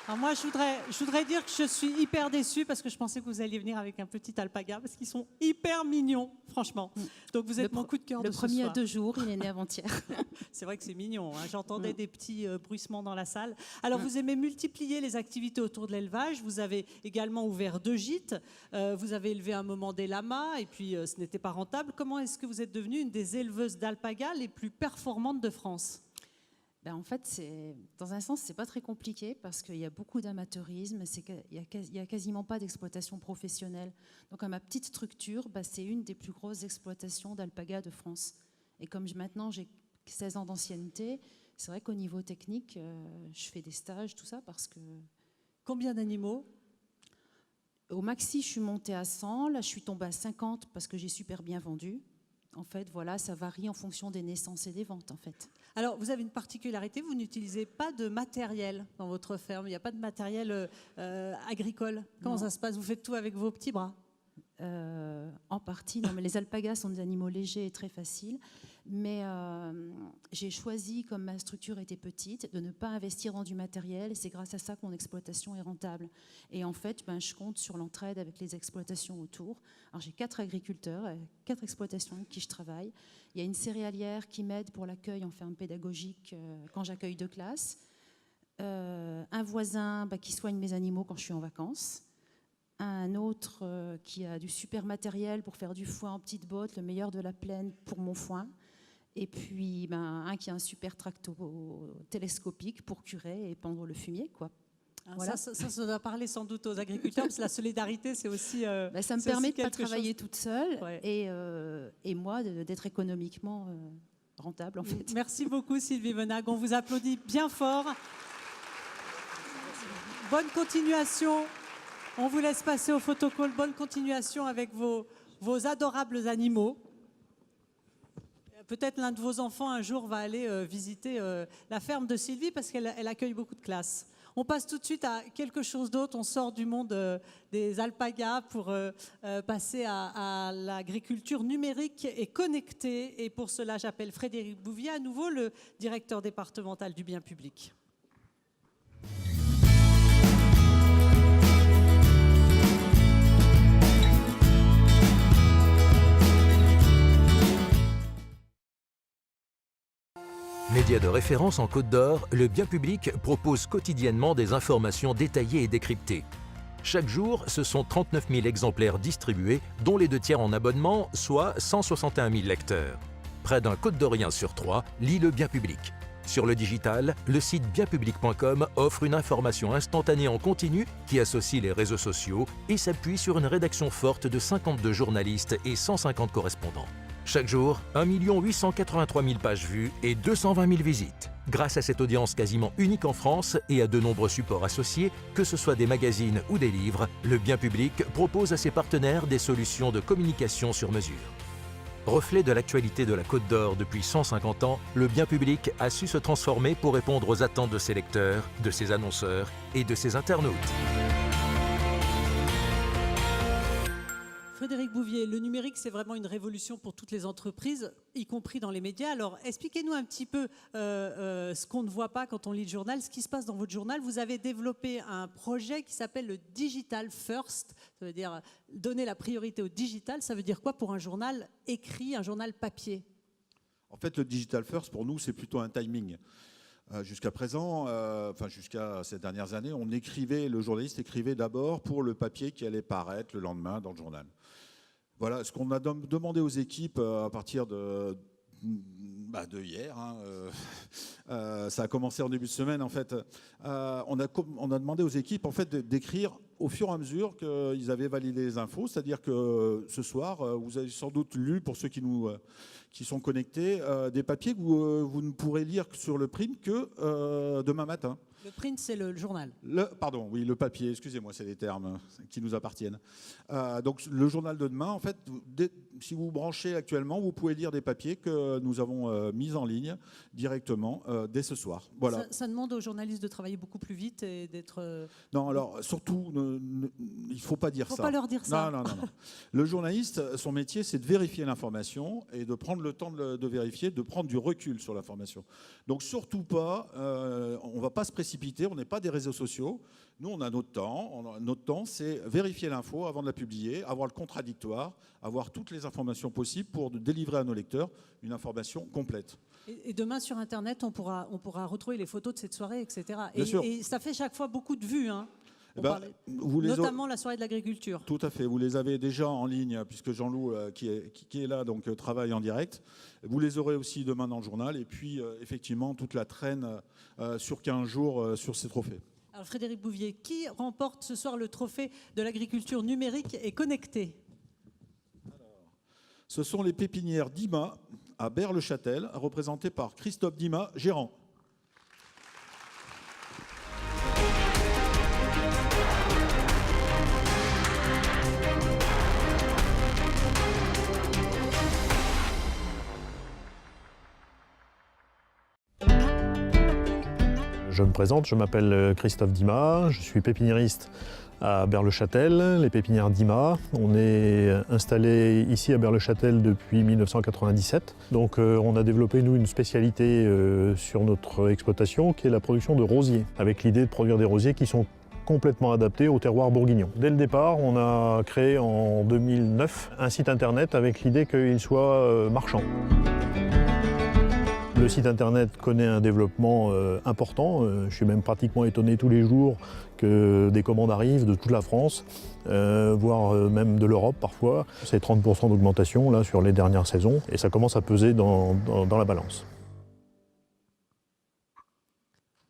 Alors moi, je voudrais dire que je suis hyper déçue parce que je pensais que vous alliez venir avec un petit alpaga parce qu'ils sont hyper mignons, franchement. Donc vous êtes mon coup de cœur de ce soir. Le premier a 2 jours, il est né avant-hier. C'est vrai que c'est mignon, hein. J'entendais des petits bruissements dans la salle. Alors vous aimez multiplier les activités autour de l'élevage, vous avez également ouvert 2 gîtes, vous avez élevé un moment des lamas et puis ce n'était pas rentable. Comment est-ce que vous êtes devenue une des éleveuses d'alpagas les plus performantes de France ? En fait, dans un sens, c'est pas très compliqué parce qu'il y a beaucoup d'amateurisme, il n'y a quasiment pas d'exploitation professionnelle. Donc à ma petite structure, c'est une des plus grosses exploitations d'alpagas de France. Et comme maintenant j'ai 16 ans d'ancienneté, c'est vrai qu'au niveau technique, je fais des stages, tout ça, parce que... Combien d'animaux ? Au maxi, je suis montée à 100, là je suis tombée à 50 parce que j'ai super bien vendu. En fait, voilà, ça varie en fonction des naissances et des ventes, en fait. Alors, vous avez une particularité, vous n'utilisez pas de matériel dans votre ferme. Il n'y a pas de matériel agricole. Comment ça se passe ? Vous faites tout avec vos petits bras ? En partie, non, mais les alpagas sont des animaux légers et très faciles. Mais j'ai choisi, comme ma structure était petite, de ne pas investir dans du matériel. Et c'est grâce à ça que mon exploitation est rentable. Et en fait, je compte sur l'entraide avec les exploitations autour. Alors j'ai 4 agriculteurs, 4 exploitations avec qui je travaille. Il y a une céréalière qui m'aide pour l'accueil en ferme pédagogique quand j'accueille 2 classes. Un voisin qui soigne mes animaux quand je suis en vacances. Un autre qui a du super matériel pour faire du foin en petite botte, le meilleur de la plaine pour mon foin. Et puis un qui a un super tracto télescopique pour curer et pendre le fumier, quoi. Voilà. Ça doit parler sans doute aux agriculteurs, parce que la solidarité, c'est aussi... ça me permet de ne pas travailler toute seule et moi d'être économiquement rentable, en fait. Merci beaucoup, Sylvie Venag. On vous applaudit bien fort. Bonne continuation. On vous laisse passer au photocall. Bonne continuation avec vos adorables animaux. Peut-être l'un de vos enfants un jour va aller visiter la ferme de Sylvie parce qu'elle accueille beaucoup de classes. On passe tout de suite à quelque chose d'autre. On sort du monde des alpagas pour passer à l'agriculture numérique et connectée. Et pour cela, j'appelle Frédéric Bouvier, à nouveau le directeur départemental du bien public. Média de référence en Côte d'Or, le Bien Public propose quotidiennement des informations détaillées et décryptées. Chaque jour, ce sont 39 000 exemplaires distribués, dont les 2 tiers en abonnement, soit 161 000 lecteurs. Près d'un Côte d'Orien sur 3 lit le Bien Public. Sur le digital, le site bienpublic.com offre une information instantanée en continu qui associe les réseaux sociaux et s'appuie sur une rédaction forte de 52 journalistes et 150 correspondants. Chaque jour, 1 883 000 pages vues et 220 000 visites. Grâce à cette audience quasiment unique en France et à de nombreux supports associés, que ce soit des magazines ou des livres, le Bien Public propose à ses partenaires des solutions de communication sur mesure. Reflet de l'actualité de la Côte d'Or depuis 150 ans, le Bien Public a su se transformer pour répondre aux attentes de ses lecteurs, de ses annonceurs et de ses internautes. Frédéric Bouvier, le numérique, c'est vraiment une révolution pour toutes les entreprises, y compris dans les médias. Alors, expliquez-nous un petit peu ce qu'on ne voit pas quand on lit le journal, ce qui se passe dans votre journal. Vous avez développé un projet qui s'appelle le Digital First. Ça veut dire donner la priorité au digital. Ça veut dire quoi pour un journal écrit, un journal papier ? En fait, le Digital First, pour nous, c'est plutôt un timing. Jusqu'à présent, jusqu'à ces dernières années, le journaliste écrivait d'abord pour le papier qui allait paraître le lendemain dans le journal. Voilà ce qu'on a demandé aux équipes à partir de hier. Ça a commencé en début de semaine en fait. On a demandé aux équipes en fait d'écrire au fur et à mesure qu'ils avaient validé les infos. C'est-à-dire que ce soir, vous avez sans doute lu, pour ceux qui sont connectés, des papiers que vous ne pourrez lire sur le print que demain matin. Le print, c'est le journal. Le papier, excusez-moi, c'est les termes qui nous appartiennent. Donc le journal de demain, en fait, si vous branchez actuellement, vous pouvez lire des papiers que nous avons mis en ligne directement dès ce soir. Voilà. Ça demande aux journalistes de travailler beaucoup plus vite et d'être... Non, alors surtout, il ne faut pas dire ça. Il ne faut pas leur dire ça. Non. Le journaliste, son métier, c'est de vérifier l'information et de prendre le temps de vérifier, de prendre du recul sur l'information. Donc surtout pas, on ne va pas se précipiter précipité, on n'est pas des réseaux sociaux. Nous, on a notre temps. Notre temps, c'est vérifier l'info avant de la publier, avoir le contradictoire, avoir toutes les informations possibles pour délivrer à nos lecteurs une information complète. Et demain, sur Internet, on pourra retrouver les photos de cette soirée, etc. Bien sûr. Et ça fait chaque fois beaucoup de vues, hein. Notamment la soirée de l'agriculture. Tout à fait. Vous les avez déjà en ligne, puisque Jean-Loup, qui est là, donc travaille en direct. Vous les aurez aussi demain dans le journal. Et puis, effectivement, toute la traîne sur 15 jours sur ces trophées. Alors, Frédéric Bouvier, qui remporte ce soir le trophée de l'agriculture numérique et connectée? Ce sont les pépinières Dima à Berre-le-Châtel, représentées par Christophe Dima, gérant. Je me présente, je m'appelle Christophe Dima, je suis pépiniériste à Berre-le-Châtel, les pépinières Dima. On est installé ici à Berre-le-Châtel depuis 1997. Donc on a développé nous une spécialité sur notre exploitation qui est la production de rosiers, avec l'idée de produire des rosiers qui sont complètement adaptés au terroir bourguignon. Dès le départ, on a créé en 2009 un site internet avec l'idée qu'il soit marchand. Le site internet connaît un développement important. Je suis même pratiquement étonné tous les jours que des commandes arrivent de toute la France, voire même de l'Europe parfois. C'est 30% d'augmentation là sur les dernières saisons et ça commence à peser dans la balance.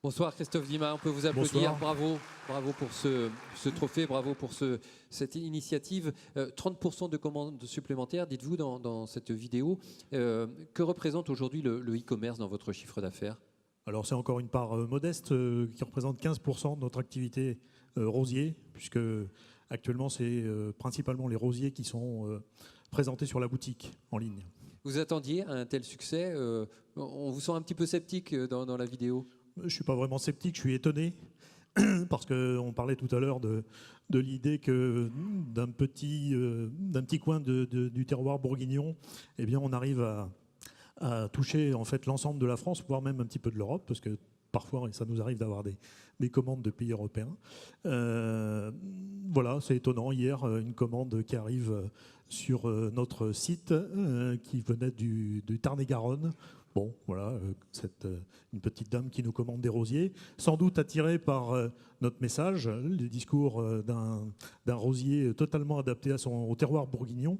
Bonsoir Christophe Dima, on peut vous applaudir. Bonsoir. Bravo pour ce trophée, bravo pour cette initiative. 30% de commandes supplémentaires, dites-vous dans cette vidéo. Que représente aujourd'hui le e-commerce dans votre chiffre d'affaires? Alors c'est encore une part modeste qui représente 15% de notre activité rosier, puisque actuellement c'est principalement les rosiers qui sont présentés sur la boutique en ligne. Vous attendiez un tel succès? On vous sent un petit peu sceptique dans la vidéo. Je ne suis pas vraiment sceptique, je suis étonné, parce qu'on parlait tout à l'heure de l'idée que d'un petit coin du terroir bourguignon, eh bien, on arrive à toucher en fait, l'ensemble de la France, voire même un petit peu de l'Europe, parce que parfois ça nous arrive d'avoir des commandes de pays européens. Voilà, c'est étonnant. Hier, une commande qui arrive sur notre site, qui venait du Tarn-et-Garonne. Bon, voilà, une petite dame qui nous commande des rosiers, sans doute attirée par notre message, le discours d'un rosier totalement adapté au terroir bourguignon.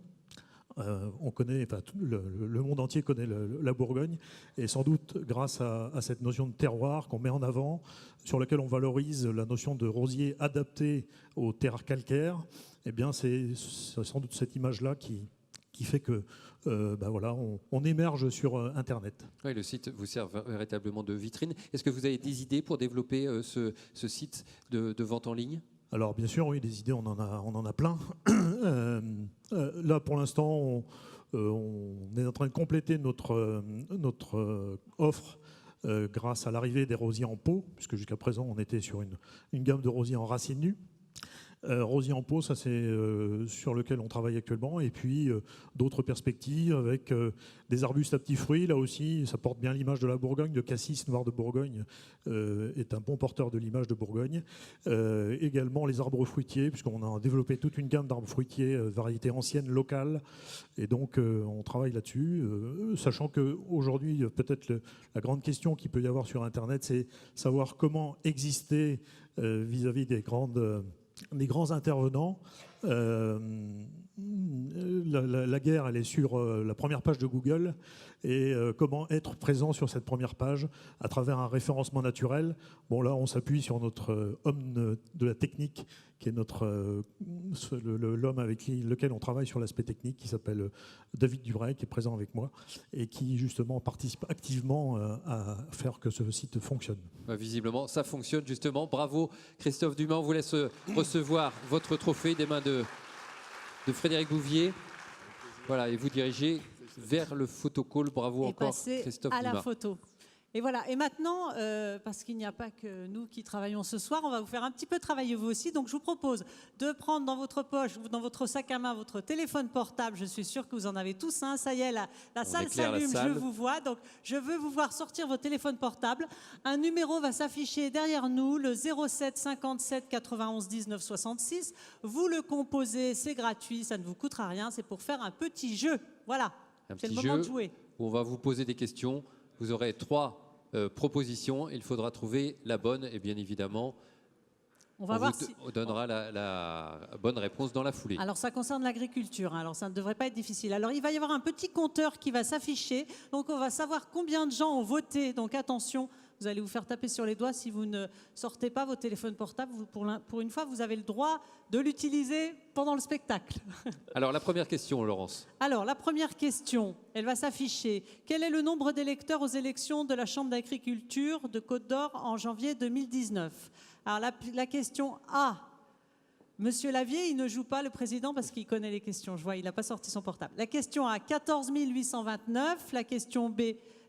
On connaît, enfin, le monde entier connaît la Bourgogne, et sans doute grâce à cette notion de terroir qu'on met en avant, sur laquelle on valorise la notion de rosier adapté aux terres calcaires, eh bien c'est sans doute cette image-là qui fait que voilà, on émerge sur Internet. Oui, le site vous sert véritablement de vitrine. Est-ce que vous avez des idées pour développer ce site de vente en ligne? Alors bien sûr, oui, des idées, on en a plein. Là, pour l'instant, on est en train de compléter notre offre grâce à l'arrivée des rosiers en pot, puisque jusqu'à présent, on était sur une gamme de rosiers en racines nues. Rosier en pot, ça c'est sur lequel on travaille actuellement, et puis d'autres perspectives avec des arbustes à petits fruits. Là aussi, ça porte bien l'image de la Bourgogne. Le cassis noir de Bourgogne est un bon porteur de l'image de Bourgogne. Également les arbres fruitiers, puisqu'on a développé toute une gamme d'arbres fruitiers, variétés anciennes, locales, et donc on travaille là-dessus, sachant qu'aujourd'hui, peut-être la grande question qu'il peut y avoir sur Internet, c'est savoir comment exister vis-à-vis des grands intervenants. La guerre, elle est sur la première page de Google, et comment être présent sur cette première page à travers un référencement naturel. Bon, là, on s'appuie sur notre homme de la technique, qui est l'homme avec lequel on travaille sur l'aspect technique, qui s'appelle David Duret, qui est présent avec moi, et qui, justement, participe activement à faire que ce site fonctionne. Visiblement, ça fonctionne, justement. Bravo, Christophe Duma. On vous laisse recevoir votre trophée des mains de Frédéric Bouvier. Voilà, et vous dirigez vers le photocall. Bravo et encore, passer Christophe à Duma. la photo. Et voilà, et maintenant, parce qu'il n'y a pas que nous qui travaillons ce soir, on va vous faire un petit peu travailler vous aussi. Donc je vous propose de prendre dans votre poche ou dans votre sac à main votre téléphone portable. Je suis sûre que vous en avez tous un. Ça y est, la salle s'allume, je vous vois. Donc je veux vous voir sortir votre téléphone portable. Un numéro va s'afficher derrière nous, le 07 57 91 19 66. Vous le composez, c'est gratuit, ça ne vous coûtera rien. C'est pour faire un petit jeu. Voilà, c'est le moment de jouer. Où on va vous poser des questions. Vous aurez 3 propositions. Il faudra trouver la bonne et bien évidemment, on va voir vous donnera la bonne réponse dans la foulée. Alors ça concerne l'agriculture, alors ça ne devrait pas être difficile. Alors il va y avoir un petit compteur qui va s'afficher, donc on va savoir combien de gens ont voté. Donc attention, vous allez vous faire taper sur les doigts si vous ne sortez pas vos téléphones portables. Pour une fois, vous avez le droit de l'utiliser pendant le spectacle. Alors la première question, Laurence. Alors la première question, elle va s'afficher. Quel est le nombre d'électeurs aux élections de la Chambre d'agriculture de Côte-d'Or en janvier 2019 ? Alors la question A. Monsieur Lavier, il ne joue pas le président parce qu'il connaît les questions. Je vois, il n'a pas sorti son portable. La question A, 14 829. La question B,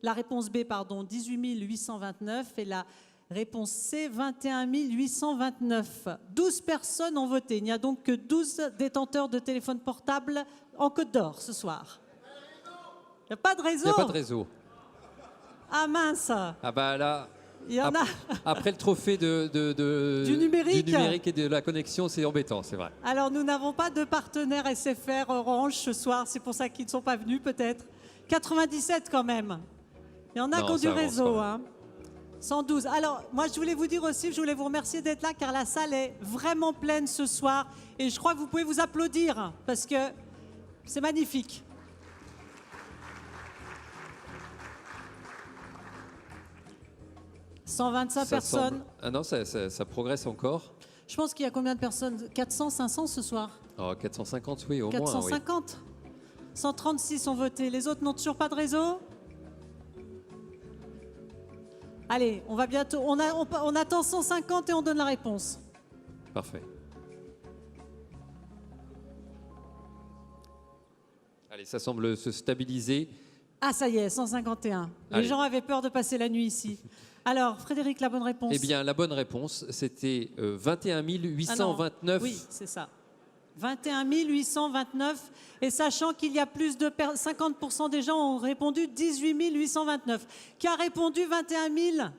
la réponse B, pardon, 18 829. Et la réponse C, 21 829. 12 personnes ont voté. Il n'y a donc que 12 détenteurs de téléphone portable en Côte d'Or ce soir. Il n'y a pas de réseau. Il n'y a pas de réseau. Ah mince. Ah bah là... Il y en a. Après le trophée du numérique et de la connexion, c'est embêtant, c'est vrai. Alors, nous n'avons pas de partenaire SFR Orange ce soir. C'est pour ça qu'ils ne sont pas venus, peut-être. 97 quand même. Il y en a qui ont du réseau. 112. Alors, moi, je voulais vous dire aussi, je voulais vous remercier d'être là, car la salle est vraiment pleine ce soir. Et je crois que vous pouvez vous applaudir, parce que c'est magnifique. « 125 personnes. Ah non, ça progresse encore. Je pense qu'il y a combien de personnes? 400, 500 ce soir? Oh, 450, oui, au 450. moins. Oui. 136 ont voté. Les autres n'ont toujours pas de réseau? Allez, on va bientôt. On attend 150 et on donne la réponse. Parfait. Allez, ça semble se stabiliser. Ah, ça y est, 151. Les Allez. gens avaient peur de passer la nuit ici. Alors, Frédéric, la bonne réponse? Eh bien, la bonne réponse, c'était 21 829. Ah oui, c'est ça. 21 829. Et sachant qu'il y a plus de 50% des gens ont répondu 18 829. Qui a répondu 21 000?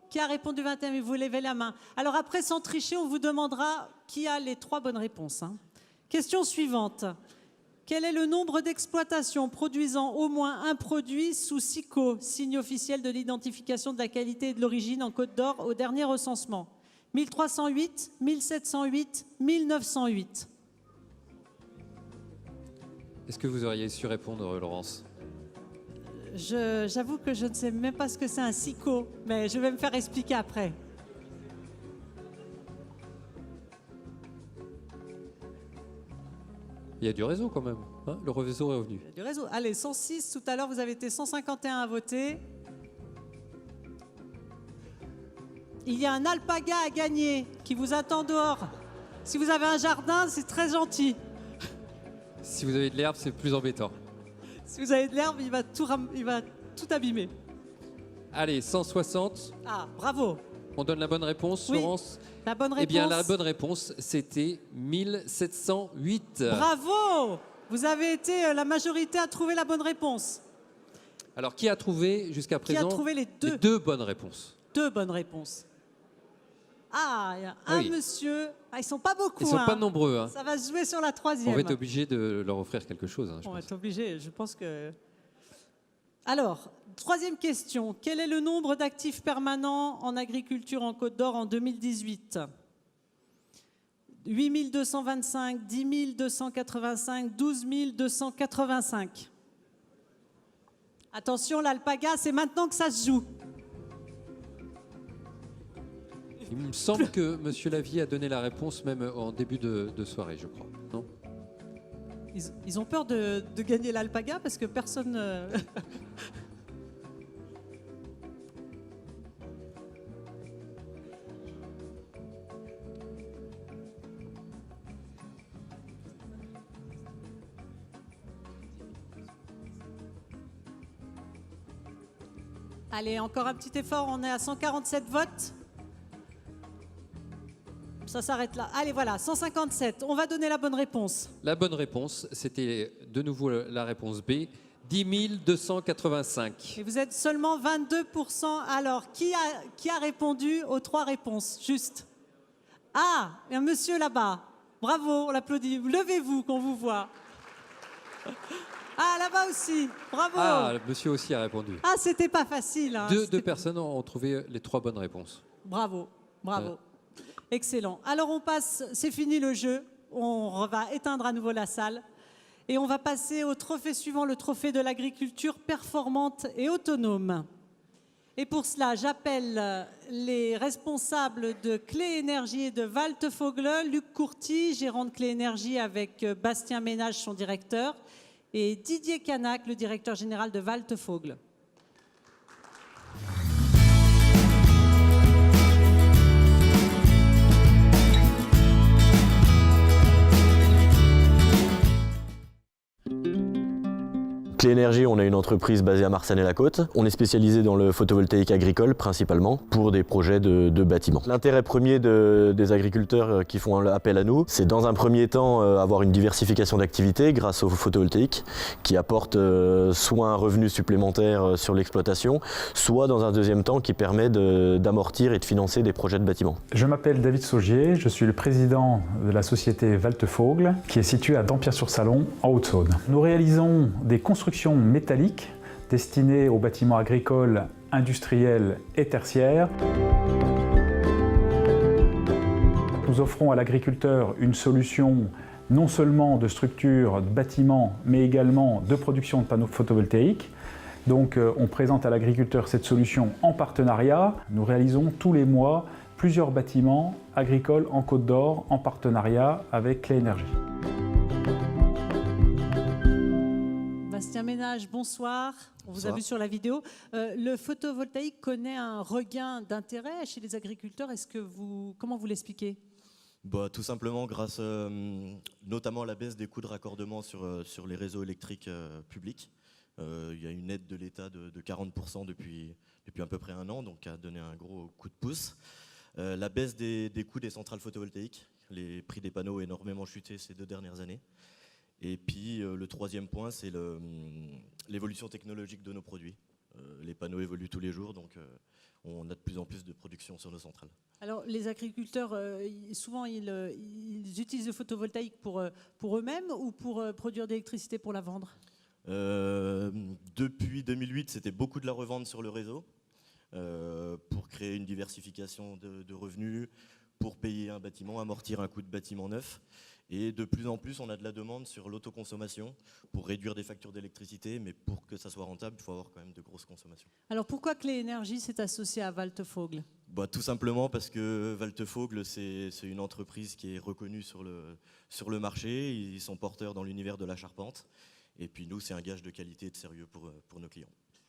Qui a répondu 21 000? Vous levez la main. Alors après, sans tricher, on vous demandera qui a les 3 bonnes réponses. Question suivante. Quel est le nombre d'exploitations produisant au moins un produit sous SICO, signe officiel de l'identification de la qualité et de l'origine en Côte d'Or, au dernier recensement? 1308, 1708, 1908. Est-ce que vous auriez su répondre, Laurence? J'avoue que je ne sais même pas ce que c'est un SICO, mais je vais me faire expliquer après. Il y a du réseau quand même. Hein, le réseau est revenu. Il y a du réseau. Allez, 106, tout à l'heure, vous avez été 151 à voter. Il y a un alpaga à gagner qui vous attend dehors. Si vous avez un jardin, c'est très gentil. Si vous avez de l'herbe, c'est plus embêtant. Si vous avez de l'herbe, il va tout abîmer. Allez, 160. Ah, bravo. On donne la bonne réponse, Oui, Laurence? la bonne réponse. Eh bien, la bonne réponse, c'était 1708. Bravo. Vous avez été la majorité à trouver la bonne réponse. Alors, qui a trouvé jusqu'à présent Qui a trouvé les deux bonnes réponses? 2 bonnes réponses. Ah, il y a un monsieur. Ah, ils ne sont pas beaucoup. Ils ne sont pas nombreux. Hein. Ça va se jouer sur la 3e. On va être obligé de leur offrir quelque chose. Hein, On va être obligé, je pense que... Alors, 3e question. Quel est le nombre d'actifs permanents en agriculture en Côte d'Or en 2018? 8 225, 10 285, 12 285. Attention, l'alpaga, c'est maintenant que ça se joue. Il me semble que M. Lavier a donné la réponse même en début de soirée, je crois. Non? Ils ont peur de gagner l'alpaga parce que personne... Allez, encore un petit effort, on est à 147 votes. Ça s'arrête là. Allez, voilà, 157. On va donner la bonne réponse. La bonne réponse, c'était de nouveau la réponse B, 10 285. Et vous êtes seulement 22%. Alors, qui a répondu aux 3 réponses? Juste. Ah, un monsieur là-bas. Bravo, on l'applaudit. Levez-vous qu'on vous voit. Ah, là-bas aussi. Bravo. Ah, le monsieur aussi a répondu. Ah, c'était pas facile. Hein. Deux personnes ont trouvé les 3 bonnes réponses. Bravo, bravo. Excellent. Alors on passe, c'est fini le jeu. On va éteindre à nouveau la salle. Et on va passer au trophée suivant, le trophée de l'agriculture performante et autonome. Et pour cela, j'appelle les responsables de Clé Énergie et de Waltefogle, Luc Courty, gérant de Clé Énergie avec Bastien Ménage, son directeur, et Didier Canac, le directeur général de Waltefogle. Clé Énergie, on est une entreprise basée à Marsanne-et-la-Côte. On est spécialisé dans le photovoltaïque agricole principalement pour des projets de bâtiments. L'intérêt premier des agriculteurs qui font appel à nous, c'est dans un premier temps avoir une diversification d'activités grâce au photovoltaïque qui apporte soit un revenu supplémentaire sur l'exploitation, soit dans un deuxième temps qui permet d'amortir et de financer des projets de bâtiments. Je m'appelle David Saugier, je suis le président de la société Waltefogle qui est située à Dampierre-sur-Salon en Haute-Saône. Nous réalisons des constructions métalliques destinées aux bâtiments agricoles, industriels et tertiaires. Nous offrons à l'agriculteur une solution non seulement de structure de bâtiments, mais également de production de panneaux photovoltaïques. Donc on présente à l'agriculteur cette solution en partenariat. Nous réalisons tous les mois plusieurs bâtiments agricoles en Côte d'Or en partenariat avec Clé Énergie. Bastien Ménage, bonsoir. On vous a vu sur la vidéo. Le photovoltaïque connaît un regain d'intérêt chez les agriculteurs. Comment vous l'expliquez? Tout simplement grâce notamment à la baisse des coûts de raccordement sur les réseaux électriques publics. Il y a une aide de l'État de 40% depuis à peu près un an, donc qui a donné un gros coup de pouce. La baisse des coûts des centrales photovoltaïques. Les prix des panneaux ont énormément chuté ces 2 dernières années. Et puis le troisième point, c'est l'évolution technologique de nos produits. Les panneaux évoluent tous les jours, donc on a de plus en plus de production sur nos centrales. Alors les agriculteurs, souvent ils utilisent le photovoltaïque pour eux-mêmes ou pour produire de l'électricité pour la vendre? Depuis 2008, c'était beaucoup de la revente sur le réseau pour créer une diversification de revenus, pour payer un bâtiment, amortir un coût de bâtiment neuf. Et de plus en plus, on a de la demande sur l'autoconsommation pour réduire des factures d'électricité, mais pour que ça soit rentable, il faut avoir quand même de grosses consommations. Alors pourquoi Clé Énergie s'est associée à Waltefogle? Tout simplement parce que Waltefogle, c'est une entreprise qui est reconnue sur le marché. Ils sont porteurs dans l'univers de la charpente. Et puis nous, c'est un gage de qualité et de sérieux pour nos clients.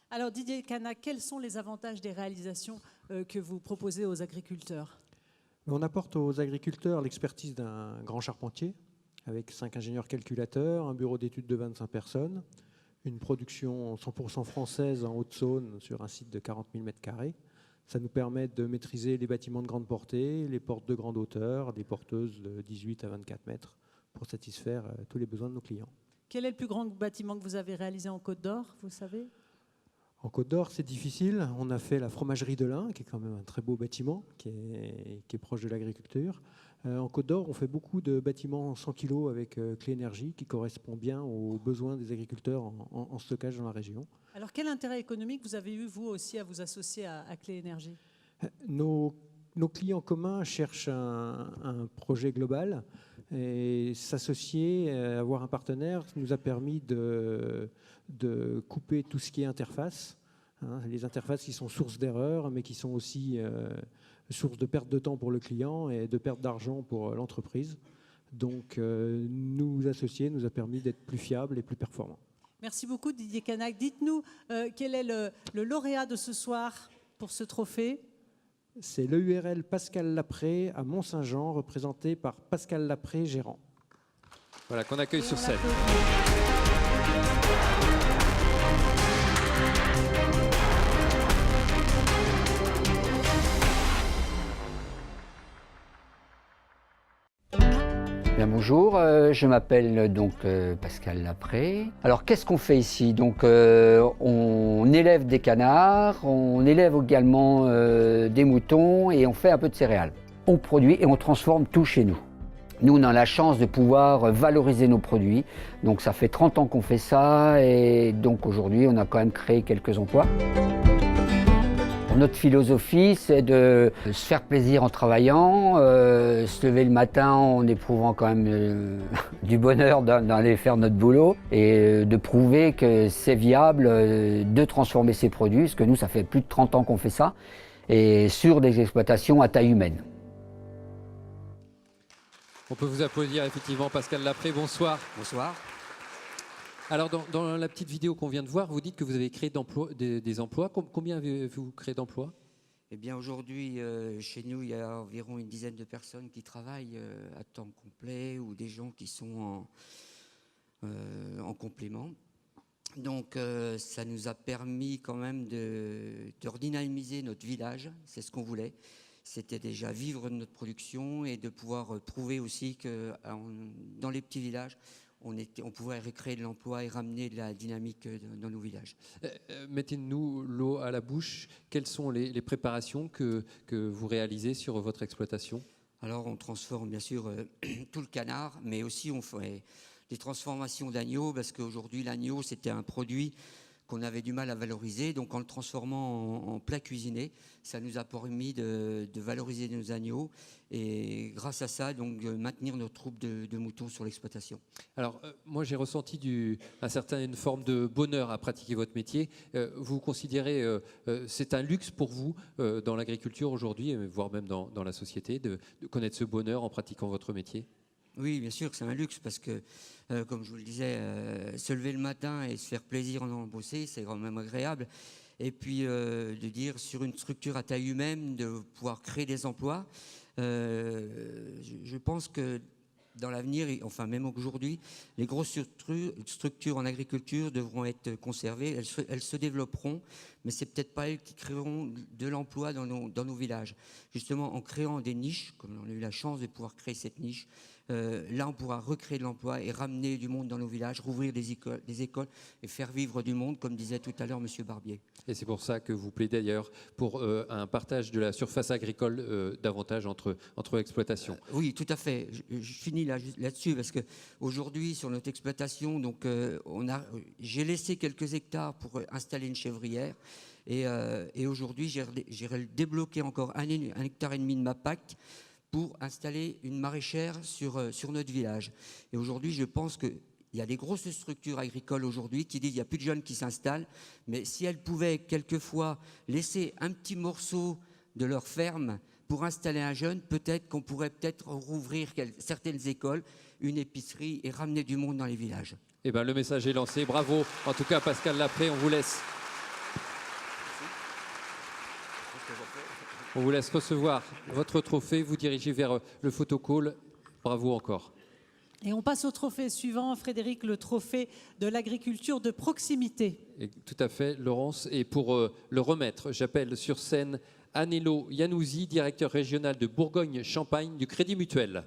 Alors Didier Canac, quels sont les avantages des réalisations que vous proposez aux agriculteurs? On apporte aux agriculteurs l'expertise d'un grand charpentier avec 5 ingénieurs calculateurs, un bureau d'études de 25 personnes, une production 100% française en Haute-Saône sur un site de 40 000 m². Ça nous permet de maîtriser les bâtiments de grande portée, les portes de grande hauteur, des porteuses de 18 à 24 mètres pour satisfaire tous les besoins de nos clients. Quel est le plus grand bâtiment que vous avez réalisé en Côte d'Or, vous savez? En Côte d'Or, c'est difficile. On a fait la fromagerie de l'Ain, qui est quand même un très beau bâtiment, qui est proche de l'agriculture. En Côte d'Or, on fait beaucoup de bâtiments 100 kg avec Clé Énergie, qui correspond bien aux besoins des agriculteurs en stockage dans la région. Alors, quel intérêt économique vous avez eu, vous aussi, à vous associer à Clé Énergie? Nos clients communs cherchent un projet global et s'associer, avoir un partenaire nous a permis de couper tout ce qui est interface. Les interfaces qui sont source d'erreurs, mais qui sont aussi source de perte de temps pour le client et de perte d'argent pour l'entreprise. Donc, nous associer nous a permis d'être plus fiables et plus performants. Merci beaucoup Didier Canac. Dites-nous quel est le lauréat de ce soir pour ce trophée? C'est l'EURL Pascal Lapré à Mont-Saint-Jean, représenté par Pascal Lapré, gérant. Voilà, qu'on accueille sur scène. Bien, bonjour, je m'appelle donc Pascal Lapré. Alors qu'est-ce qu'on fait ici? Donc on élève des canards, on élève également des moutons et on fait un peu de céréales. On produit et on transforme tout chez nous. Nous, on a la chance de pouvoir valoriser nos produits. Donc ça fait 30 ans qu'on fait ça et donc aujourd'hui, on a quand même créé quelques emplois. Notre philosophie, c'est de se faire plaisir en travaillant, se lever le matin en éprouvant quand même du bonheur d'aller faire notre boulot et de prouver que c'est viable de transformer ces produits, parce que nous, ça fait plus de 30 ans qu'on fait ça, et sur des exploitations à taille humaine. On peut vous applaudir effectivement, Pascal Lapré, bonsoir. Bonsoir. Alors, dans la petite vidéo qu'on vient de voir, vous dites que vous avez créé des emplois. Combien avez-vous créé d'emplois? Eh bien, aujourd'hui, chez nous, il y a environ une dizaine de personnes qui travaillent à temps complet ou des gens qui sont en complément. Donc, ça nous a permis quand même de redynamiser notre village. C'est ce qu'on voulait. C'était déjà vivre de notre production et de pouvoir prouver aussi que dans les petits villages, on pouvait recréer de l'emploi et ramener de la dynamique dans nos villages. Mettez-nous l'eau à la bouche. Quelles sont les préparations que vous réalisez sur votre exploitation? Alors on transforme bien sûr tout le canard, mais aussi on fait des transformations d'agneau, parce qu'aujourd'hui l'agneau c'était un produit qu'on avait du mal à valoriser. Donc en le transformant en plat cuisiné, ça nous a permis de valoriser nos agneaux et grâce à ça, donc maintenir notre troupe de moutons sur l'exploitation. Alors moi j'ai ressenti une certaine forme de bonheur à pratiquer votre métier. Vous considérez, c'est un luxe pour vous dans l'agriculture aujourd'hui, voire même dans la société, de connaître ce bonheur en pratiquant votre métier? Oui, bien sûr que c'est un luxe parce que, comme je vous le disais, se lever le matin et se faire plaisir en allant bosser, c'est quand même agréable. Et puis de dire sur une structure à taille humaine, de pouvoir créer des emplois. Je pense que dans l'avenir, enfin même aujourd'hui, les grosses structures en agriculture devront être conservées, elles se développeront, mais c'est peut-être pas elles qui créeront de l'emploi dans nos villages. Justement, en créant des niches, comme on a eu la chance de pouvoir créer cette niche, là on pourra recréer de l'emploi et ramener du monde dans nos villages, rouvrir des écoles et faire vivre du monde, comme disait tout à l'heure M. Barbier. Et c'est pour ça que vous plaidez d'ailleurs pour un partage de la surface agricole davantage entre exploitations. Oui, tout à fait. Je finis là-dessus parce qu'aujourd'hui, sur notre exploitation, donc, j'ai laissé quelques hectares pour installer une chèvrière. Et aujourd'hui, j'ai débloqué encore 1,5 hectare de ma PAC pour installer une maraîchère sur notre village. Et aujourd'hui, je pense qu'il y a des grosses structures agricoles aujourd'hui qui disent qu'il n'y a plus de jeunes qui s'installent, mais si elles pouvaient quelquefois laisser un petit morceau de leur ferme pour installer un jeune, peut-être qu'on pourrait rouvrir certaines écoles, une épicerie et ramener du monde dans les villages. Eh bien, le message est lancé. Bravo. En tout cas, Pascal Lapré, on vous laisse. On vous laisse recevoir votre trophée, vous dirigez vers le photocall. Bravo encore. Et on passe au trophée suivant, Frédéric, le trophée de l'agriculture de proximité. Et tout à fait, Laurence. Et pour le remettre, j'appelle sur scène Anelo Yanouzi, directeur régional de Bourgogne-Champagne du Crédit Mutuel.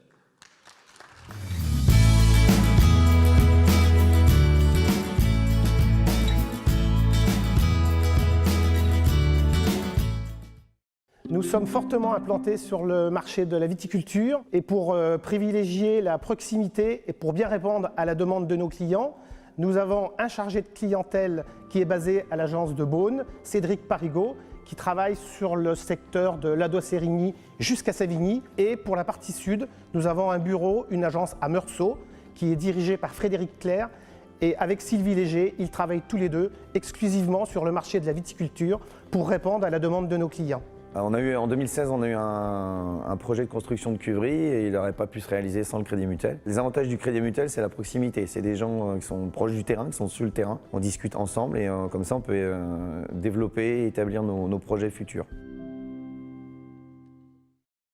Nous sommes fortement implantés sur le marché de la viticulture et pour privilégier la proximité et pour bien répondre à la demande de nos clients, nous avons un chargé de clientèle qui est basé à l'agence de Beaune, Cédric Parigot, qui travaille sur le secteur de Ladoix-Sérigny jusqu'à Savigny. Et pour la partie sud, nous avons un bureau, une agence à Meursault, qui est dirigée par Frédéric Clerc. Et avec Sylvie Léger, ils travaillent tous les deux exclusivement sur le marché de la viticulture pour répondre à la demande de nos clients. En 2016, on a eu un projet de construction de cuverie et il n'aurait pas pu se réaliser sans le Crédit Mutuel. Les avantages du Crédit Mutuel, c'est la proximité. C'est des gens qui sont proches du terrain, qui sont sur le terrain. On discute ensemble et comme ça, on peut développer et établir nos projets futurs.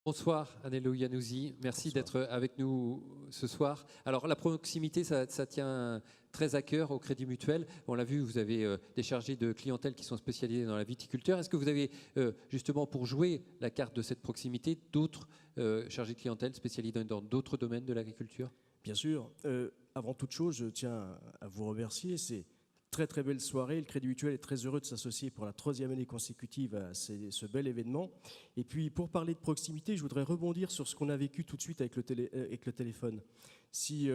Bonsoir Anello Iannuzzi, merci d'être avec nous ce soir. Alors la proximité, ça tient très à cœur au Crédit Mutuel. On l'a vu, vous avez des chargés de clientèle qui sont spécialisés dans la viticulture. Est-ce que vous avez justement pour jouer la carte de cette proximité d'autres chargés de clientèle spécialisés dans d'autres domaines de l'agriculture? Bien sûr. Avant toute chose, je tiens à vous remercier. C'est très très belle soirée. Le Crédit Mutuel est très heureux de s'associer pour la 3e année consécutive à ce bel événement. Et puis pour parler de proximité, je voudrais rebondir sur ce qu'on a vécu tout de suite avec le téléphone. Si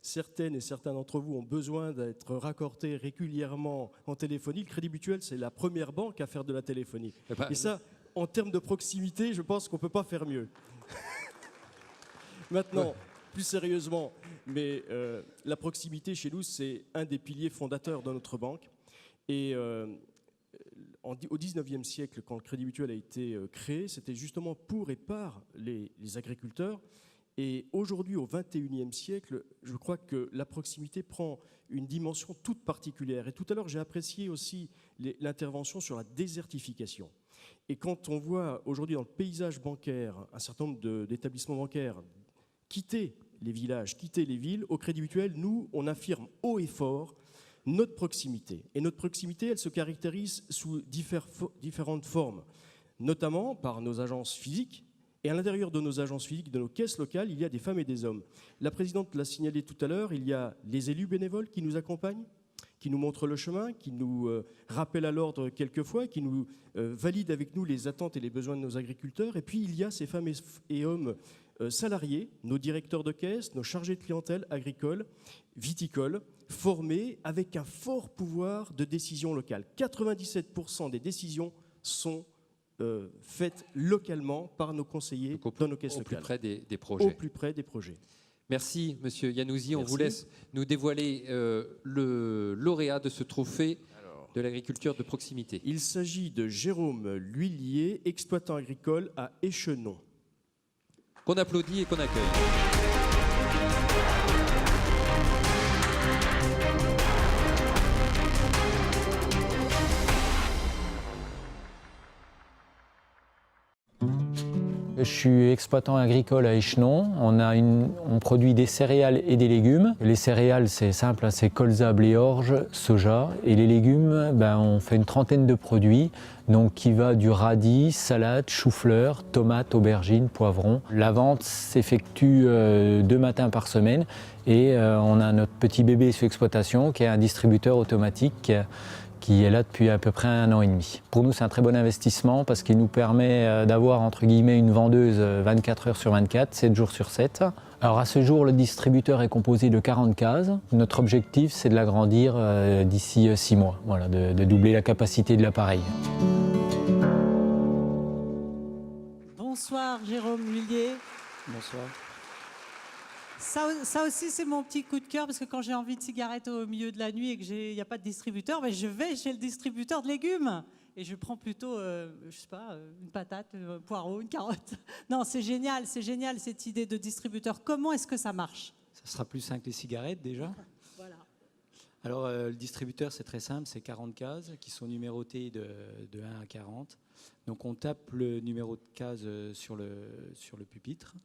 certaines et certains d'entre vous ont besoin d'être raccordés régulièrement en téléphonie, le Crédit Mutuel, c'est la première banque à faire de la téléphonie. Et ça, en termes de proximité, je pense qu'on ne peut pas faire mieux. Maintenant, plus sérieusement, mais la proximité chez nous, c'est un des piliers fondateurs de notre banque. Et au 19e siècle, quand le Crédit Mutuel a été créé, c'était justement pour et par les agriculteurs. Et aujourd'hui, au 21e siècle, je crois que la proximité prend une dimension toute particulière. Et tout à l'heure, j'ai apprécié aussi l'intervention sur la désertification. Et quand on voit aujourd'hui dans le paysage bancaire un certain nombre d'établissements bancaires quitter les villages, quitter les villes, au Crédit Mutuel, nous, on affirme haut et fort notre proximité. Et notre proximité, elle se caractérise sous différentes formes, notamment par nos agences physiques. Et à l'intérieur de nos agences physiques, de nos caisses locales, il y a des femmes et des hommes. La présidente l'a signalé tout à l'heure, il y a les élus bénévoles qui nous accompagnent, qui nous montrent le chemin, qui nous rappellent à l'ordre quelquefois, qui nous valident avec nous les attentes et les besoins de nos agriculteurs. Et puis il y a ces femmes et hommes salariés, nos directeurs de caisse, nos chargés de clientèle agricole, viticole, formés avec un fort pouvoir de décision locale. 97% des décisions sont faites localement par nos conseillers dans nos caisses locales. Au plus près des projets. Au plus près des projets. Merci, Monsieur Iannuzzi. On Merci. vous laisse nous dévoiler le lauréat de ce trophée de l'agriculture de proximité. Il s'agit de Jérôme L'Huillier, exploitant agricole à Échenon. Qu'on applaudit et qu'on accueille. Je suis exploitant agricole à Échenon. On produit des céréales et des légumes. Les céréales, c'est simple, c'est colza, blé, orge, soja. Et les légumes, on fait une trentaine de produits, donc qui va du radis, salade, chou-fleur, tomates, aubergines, poivrons. La vente s'effectue 2 matins par semaine et on a notre petit bébé sous exploitation qui est un distributeur automatique qui est là depuis à peu près 1 an et demi. Pour nous, c'est un très bon investissement parce qu'il nous permet d'avoir entre guillemets une vendeuse 24 heures sur 24, 7 jours sur 7. Alors à ce jour, le distributeur est composé de 40 cases. Notre objectif, c'est de l'agrandir d'ici 6 mois, voilà, de doubler la capacité de l'appareil. Bonsoir Jérôme L'Huillier. Bonsoir. Ça aussi, c'est mon petit coup de cœur, parce que quand j'ai envie de cigarette au milieu de la nuit et qu'il n'y a pas de distributeur, je vais chez le distributeur de légumes. Et je prends plutôt, je sais pas, une patate, un poireau, une carotte. Non, c'est génial cette idée de distributeur. Comment est-ce que ça marche? Ça sera plus simple que les cigarettes déjà. Voilà. Alors le distributeur, c'est très simple, c'est 40 cases qui sont numérotées de 1 à 40. Donc on tape le numéro de case sur le pupitre.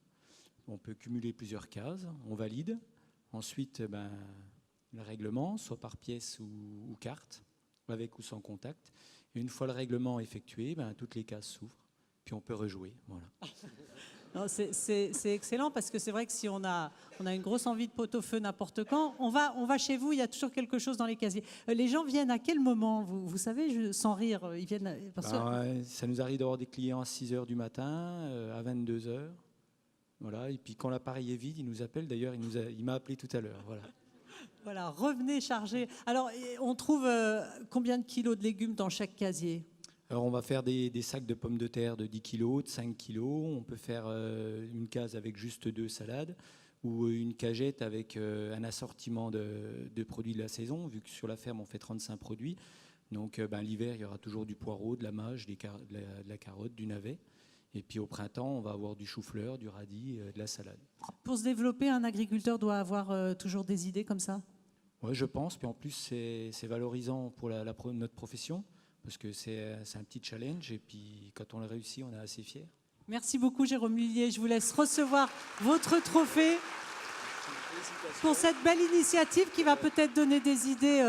On peut cumuler plusieurs cases, on valide. Ensuite, le règlement, soit par pièce ou carte, avec ou sans contact. Et une fois le règlement effectué, toutes les cases s'ouvrent, puis on peut rejouer. Voilà. C'est excellent, parce que c'est vrai que si on a une grosse envie de pot-au-feu n'importe quand, on va chez vous, il y a toujours quelque chose dans les casiers. Les gens viennent à quel moment, vous savez, sans rire, ils viennent Ça nous arrive d'avoir des clients à 6h du matin, à 22h. Voilà, et puis quand l'appareil est vide, il nous appelle. D'ailleurs, il m'a appelé tout à l'heure. Voilà. Voilà, revenez charger. Alors, on trouve combien de kilos de légumes dans chaque casier? Alors, on va faire des sacs de pommes de terre de 10 kilos, de 5 kilos. On peut faire une case avec juste 2 salades ou une cagette avec un assortiment de produits de la saison. Vu que sur la ferme, on fait 35 produits. Donc, l'hiver, il y aura toujours du poireau, de la mâche, de la carotte, du navet. Et puis au printemps, on va avoir du chou-fleur, du radis, de la salade. Pour se développer, un agriculteur doit avoir toujours des idées comme ça? Oui, je pense. Puis en plus, c'est valorisant pour notre profession, parce que c'est un petit challenge. Et puis quand on le réussit, on est assez fiers. Merci beaucoup Jérôme Lillier. Je vous laisse recevoir votre trophée pour cette belle initiative qui va peut-être donner des idées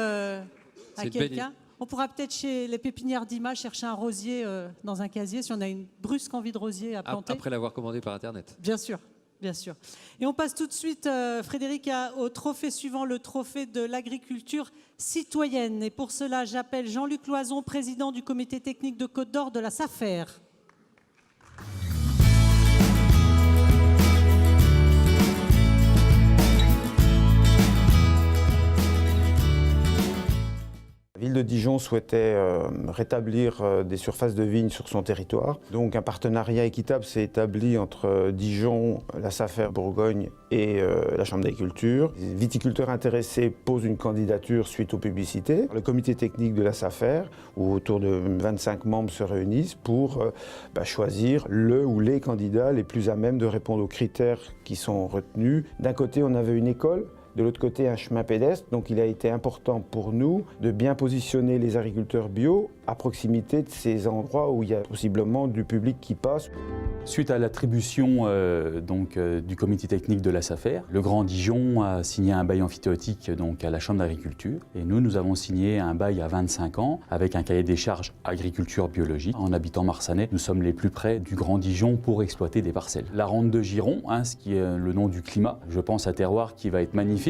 à quelqu'un. On pourra peut-être chez les pépinières d'Ima chercher un rosier dans un casier si on a une brusque envie de rosier à planter. Après l'avoir commandé par Internet. Bien sûr. Bien sûr. Et on passe tout de suite, Frédéric, au trophée suivant, le trophée de l'agriculture citoyenne. Et pour cela, j'appelle Jean-Luc Loison, président du comité technique de Côte d'Or de la SAFER. La ville de Dijon souhaitait rétablir des surfaces de vignes sur son territoire. Donc un partenariat équitable s'est établi entre Dijon, la SAFER Bourgogne et la Chambre d'agriculture. Les viticulteurs intéressés posent une candidature suite aux publicités. Le comité technique de la SAFER, où autour de 25 membres se réunissent pour choisir le ou les candidats les plus à même de répondre aux critères qui sont retenus. D'un côté, on avait une école. De l'autre côté, un chemin pédestre. Donc il a été important pour nous de bien positionner les agriculteurs bio à proximité de ces endroits où il y a possiblement du public qui passe. Suite à l'attribution du comité technique de la SAFER, le Grand Dijon a signé un bail amphithéotique à la Chambre d'agriculture. Et nous avons signé un bail à 25 ans avec un cahier des charges agriculture biologique. En habitant Marsanais, nous sommes les plus près du Grand Dijon pour exploiter des parcelles. La Rente de Giron, ce qui est le nom du climat, je pense à terroir qui va être magnifique.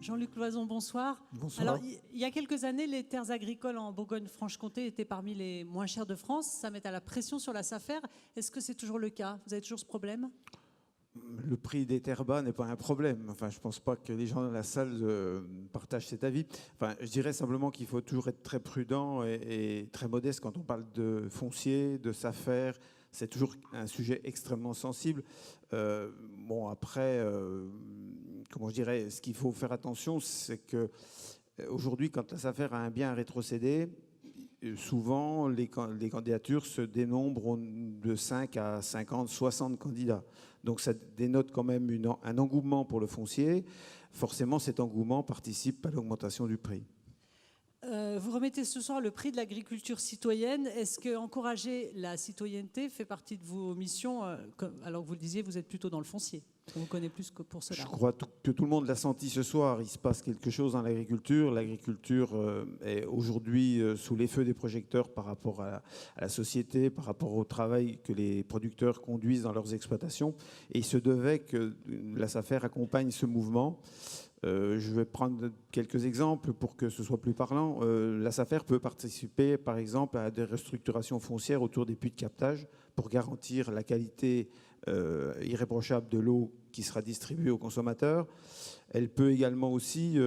Jean-Luc Loison, bonsoir. Bonsoir. Alors, il y a quelques années, les terres agricoles en Bourgogne-Franche-Comté étaient parmi les moins chères de France. Ça met à la pression sur la SAFER. Est-ce que c'est toujours le cas? Vous avez toujours ce problème? Le prix des terres bas n'est pas un problème. Enfin, je ne pense pas que les gens dans la salle partagent cet avis. Enfin, je dirais simplement qu'il faut toujours être très prudent et très modeste quand on parle de foncier, de SAFER. C'est toujours un sujet extrêmement sensible. Après, comment je dirais, ce qu'il faut faire attention, c'est que aujourd'hui, quand la SAFER a un bien à rétrocéder, souvent les candidatures se dénombrent de 5 à 50, 60 candidats. Donc ça dénote quand même un engouement pour le foncier. Forcément, cet engouement participe à l'augmentation du prix. Vous remettez ce soir le prix de l'agriculture citoyenne. Est-ce que encourager la citoyenneté fait partie de vos missions, alors que vous le disiez, vous êtes plutôt dans le foncier? On vous connaît plus que pour cela. Je crois que tout le monde l'a senti ce soir. Il se passe quelque chose dans l'agriculture. L'agriculture est aujourd'hui sous les feux des projecteurs par rapport à la société, par rapport au travail que les producteurs conduisent dans leurs exploitations. Et il se devait que la SAFER accompagne ce mouvement. Je vais prendre quelques exemples pour que ce soit plus parlant. La SAFER peut participer, par exemple, à des restructurations foncières autour des puits de captage pour garantir la qualité irréprochable de l'eau qui sera distribuée aux consommateurs. Elle peut également aussi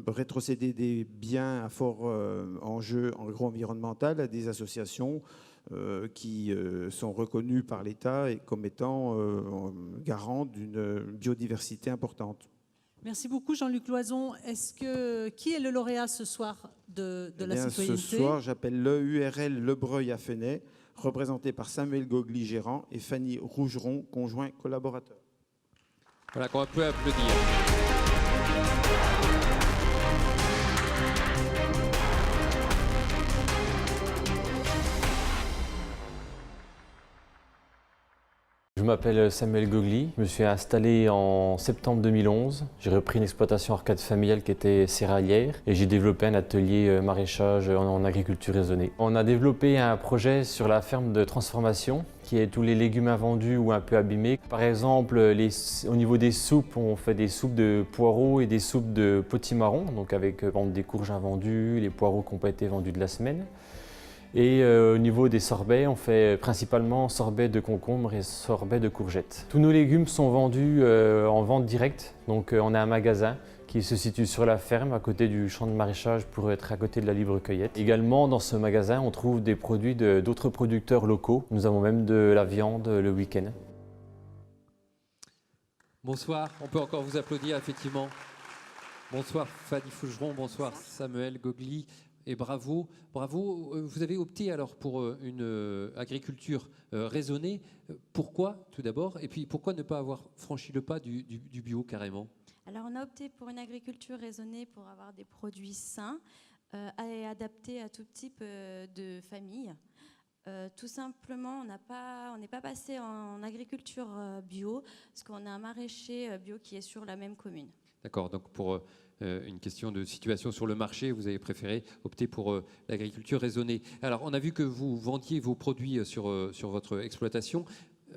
rétrocéder des biens à fort enjeu agro-environnemental à des associations qui sont reconnues par l'État comme étant garantes d'une biodiversité importante. Merci beaucoup Jean-Luc Loison. Qui est le lauréat ce soir de la citoyenneté? Ce soir, j'appelle l'EURL Lebreuil à Fenay, représenté par Samuel Gogli, gérant, et Fanny Rougeron, conjoint collaborateur. Voilà, qu'on peut applaudir. Je m'appelle Samuel Gogli, je me suis installé en septembre 2011. J'ai repris une exploitation arcade familiale qui était céréalière et j'ai développé un atelier maraîchage en agriculture raisonnée. On a développé un projet sur la ferme de transformation qui est tous les légumes invendus ou un peu abîmés. Par exemple, au niveau des soupes, on fait des soupes de poireaux et des soupes de potimarron, donc avec des courges invendues, les poireaux qui n'ont pas été vendus de la semaine. Et au niveau des sorbets, on fait principalement sorbet de concombre et sorbet de courgettes. Tous nos légumes sont vendus en vente directe, donc on a un magasin qui se situe sur la ferme, à côté du champ de maraîchage pour être à côté de la libre cueillette. Également, dans ce magasin, on trouve des produits d'autres producteurs locaux. Nous avons même de la viande le week-end. Bonsoir, on peut encore vous applaudir, effectivement. Bonsoir Fanny Fougeron, bonsoir Samuel Gogli. Et bravo, bravo. Vous avez opté alors pour une agriculture raisonnée. Pourquoi, tout d'abord? Et puis, pourquoi ne pas avoir franchi le pas du bio, carrément? Alors, on a opté pour une agriculture raisonnée pour avoir des produits sains et adaptés à tout type de famille. Tout simplement, on n'est pas passé en agriculture bio, parce qu'on a un maraîcher bio qui est sur la même commune. D'accord, donc pour une question de situation sur le marché, vous avez préféré opter pour l'agriculture raisonnée. Alors, on a vu que vous vendiez vos produits sur votre exploitation.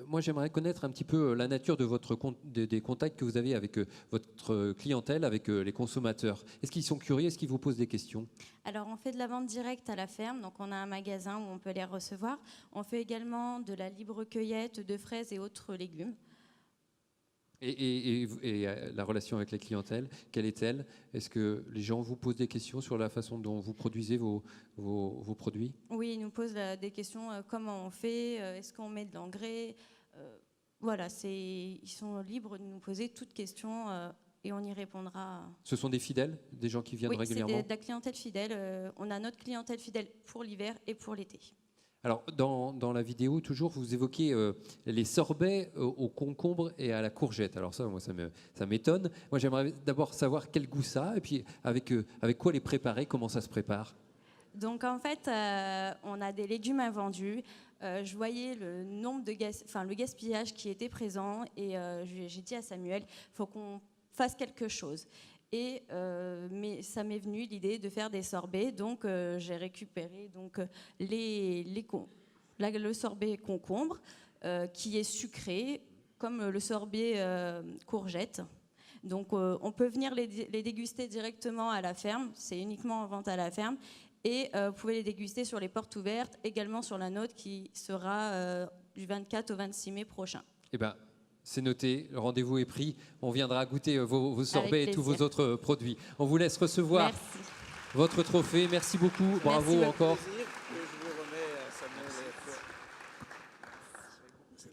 Moi, j'aimerais connaître un petit peu la nature de des contacts que vous avez avec votre clientèle, avec les consommateurs. Est-ce qu'ils sont curieux? Est-ce qu'ils vous posent des questions? Alors, on fait de la vente directe à la ferme, donc on a un magasin où on peut les recevoir. On fait également de la libre cueillette de fraises et autres légumes. Et la relation avec la clientèle, quelle est-elle? Est-ce que les gens vous posent des questions sur la façon dont vous produisez vos produits? Oui, ils nous posent des questions, comment on fait, est-ce qu'on met de l'engrais? Voilà, ils sont libres de nous poser toutes questions et on y répondra. Ce sont des fidèles, des gens qui viennent régulièrement? Oui, c'est de la clientèle fidèle. On a notre clientèle fidèle pour l'hiver et pour l'été. Alors, dans la vidéo, toujours, vous évoquez les sorbets au concombre et à la courgette. Alors ça, moi, ça m'étonne. Moi, j'aimerais d'abord savoir quel goût ça a, et puis avec quoi les préparer, comment ça se prépare. Donc, en fait, on a des légumes invendus. Je voyais le nombre le gaspillage qui était présent, et j'ai dit à Samuel, il faut qu'on fasse quelque chose. Mais ça m'est venu l'idée de faire des sorbets, donc j'ai récupéré le sorbet concombre qui est sucré, comme le sorbet courgette. Donc on peut venir les déguster directement à la ferme, c'est uniquement en vente à la ferme, et vous pouvez les déguster sur les portes ouvertes, également sur la nôtre qui sera du 24 au 26 mai prochain. Eh ben, c'est noté, le rendez-vous est pris. On viendra goûter vos sorbets et tous vos autres produits. On vous laisse recevoir votre trophée. Merci beaucoup. Bravo encore.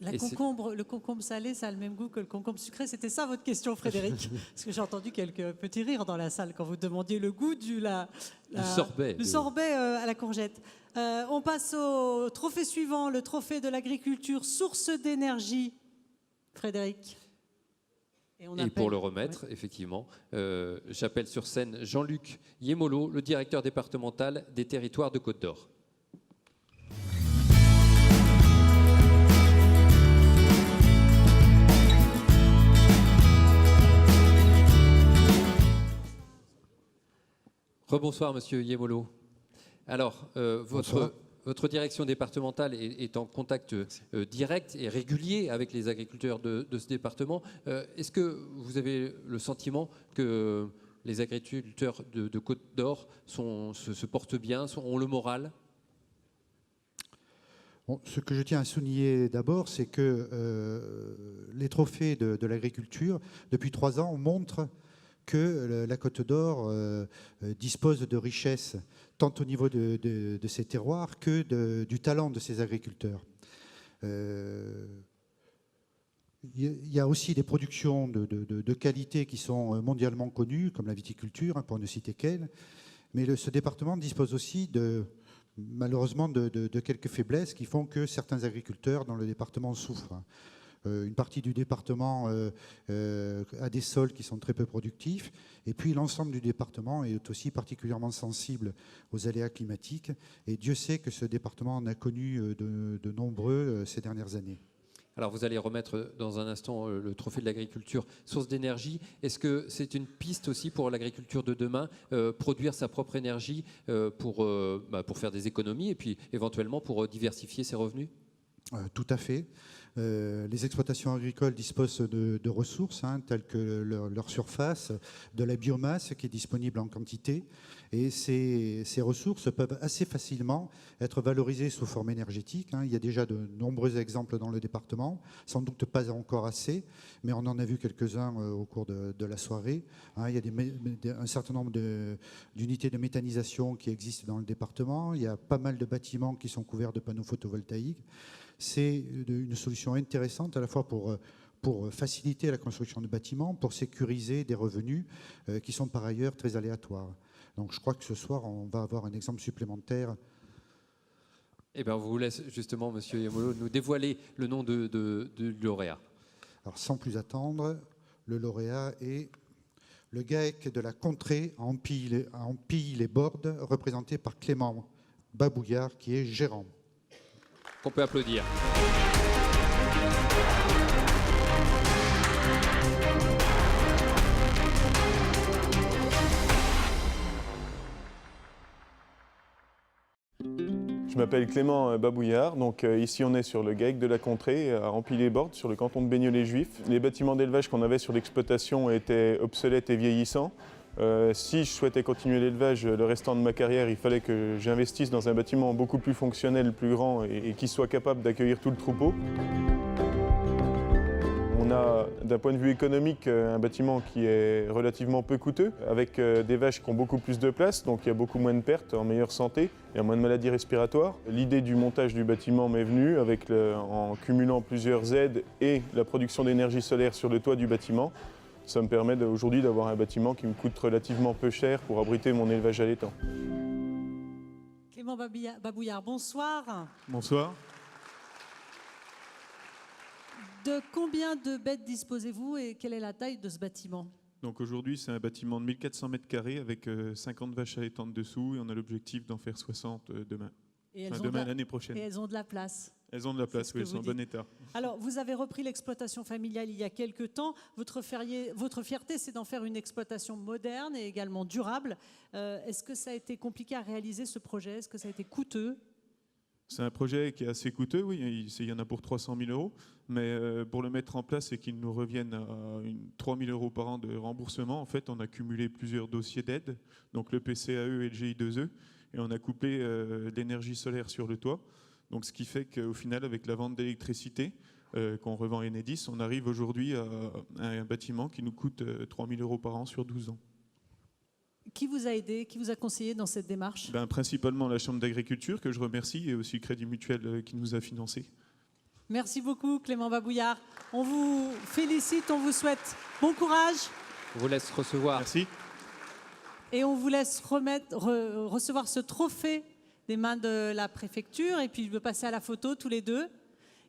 Le concombre salé, ça a le même goût que le concombre sucré. C'était ça votre question, Frédéric? Parce que j'ai entendu quelques petits rires dans la salle quand vous demandiez le goût du sorbet à la courgette. On passe au trophée suivant, le trophée de l'agriculture, source d'énergie. Frédéric. Et pour le remettre, effectivement, j'appelle sur scène Jean-Luc Yemolo, le directeur départemental des territoires de Côte d'Or. Rebonsoir, monsieur Yemolo. Alors, votre direction départementale est en contact direct et régulier avec les agriculteurs de ce département. Est-ce que vous avez le sentiment que les agriculteurs de Côte d'Or se portent bien, ont le moral? Bon, ce que je tiens à souligner d'abord, c'est que les trophées de l'agriculture, depuis 3 ans, montrent que la Côte d'Or dispose de richesses, tant au niveau de ses terroirs que du talent de ses agriculteurs. Il y a aussi des productions de qualité qui sont mondialement connues, comme la viticulture, pour ne citer qu'elle. Mais ce département dispose aussi malheureusement de quelques faiblesses qui font que certains agriculteurs dans le département souffrent. Une partie du département a des sols qui sont très peu productifs, et puis l'ensemble du département est aussi particulièrement sensible aux aléas climatiques, et Dieu sait que ce département en a connu de nombreux ces dernières années. Alors vous allez remettre dans un instant le trophée de l'agriculture source d'énergie. Est-ce que c'est une piste aussi pour l'agriculture de demain, produire sa propre énergie pour faire des économies et puis éventuellement pour diversifier ses revenus? Tout à fait. Les exploitations agricoles disposent de ressources, telles que leur surface, de la biomasse qui est disponible en quantité. Et ces ressources peuvent assez facilement être valorisées sous forme énergétique. Il y a déjà de nombreux exemples dans le département, sans doute pas encore assez, mais on en a vu quelques-uns au cours de la soirée. Il y a un certain nombre d'unités de méthanisation qui existent dans le département. Il y a pas mal de bâtiments qui sont couverts de panneaux photovoltaïques. C'est une solution intéressante à la fois pour faciliter la construction de bâtiments, pour sécuriser des revenus qui sont par ailleurs très aléatoires. Donc je crois que ce soir, on va avoir un exemple supplémentaire. Eh bien, on vous laisse justement, monsieur Yemolo, nous dévoiler le nom du lauréat. Alors sans plus attendre, le lauréat est le GAEC de la Contrée à Ampille-les-Bordes, représenté par Clément Babouillard, qui est gérant. qu'on peut applaudir. Je m'appelle Clément Babouillard, donc ici on est sur le GAEC de la Contrée, à Amply-les-Bordes, sur le canton de Baigneux-les-Juifs. Les bâtiments d'élevage qu'on avait sur l'exploitation étaient obsolètes et vieillissants. Si je souhaitais continuer l'élevage le restant de ma carrière, il fallait que j'investisse dans un bâtiment beaucoup plus fonctionnel, plus grand et qui soit capable d'accueillir tout le troupeau. On a, d'un point de vue économique, un bâtiment qui est relativement peu coûteux, avec des vaches qui ont beaucoup plus de place, donc il y a beaucoup moins de pertes, en meilleure santé, il y a moins de maladies respiratoires. L'idée du montage du bâtiment m'est venue en cumulant plusieurs aides et la production d'énergie solaire sur le toit du bâtiment. Ça me permet aujourd'hui d'avoir un bâtiment qui me coûte relativement peu cher pour abriter mon élevage à l'étang. Clément Babouillard, bonsoir. Bonsoir. De combien de bêtes disposez-vous et quelle est la taille de ce bâtiment? Donc aujourd'hui, c'est un bâtiment de 1400 mètres carrés avec 50 vaches allaitantes dessous et on a l'objectif d'en faire 60 demain. L'année prochaine. Et elles ont de la place. Elles ont de la place, oui, elles sont en bon état. Alors, vous avez repris l'exploitation familiale il y a quelques temps. Votre fierté, c'est d'en faire une exploitation moderne et également durable. Est-ce que ça a été compliqué à réaliser ce projet? Est-ce que ça a été coûteux? C'est un projet qui est assez coûteux, oui, il y en a pour 300 000 €, mais pour le mettre en place et qu'il nous revienne à 3 000 € par an de remboursement, en fait, on a cumulé plusieurs dossiers d'aide, donc le PCAE et le GI2E, et on a couplé l'énergie solaire sur le toit. Donc, ce qui fait qu'au final, avec la vente d'électricité qu'on revend à Enedis, on arrive aujourd'hui à un bâtiment qui nous coûte 3 000 € par an sur 12 ans. Qui vous a aidé, qui vous a conseillé dans cette démarche? Principalement la Chambre d'agriculture, que je remercie, et aussi Crédit Mutuel qui nous a financés. Merci beaucoup, Clément Babouillard. On vous félicite, on vous souhaite bon courage. On vous laisse recevoir. Merci. Et on vous laisse recevoir ce trophée des mains de la préfecture. Et puis, je veux passer à la photo tous les deux.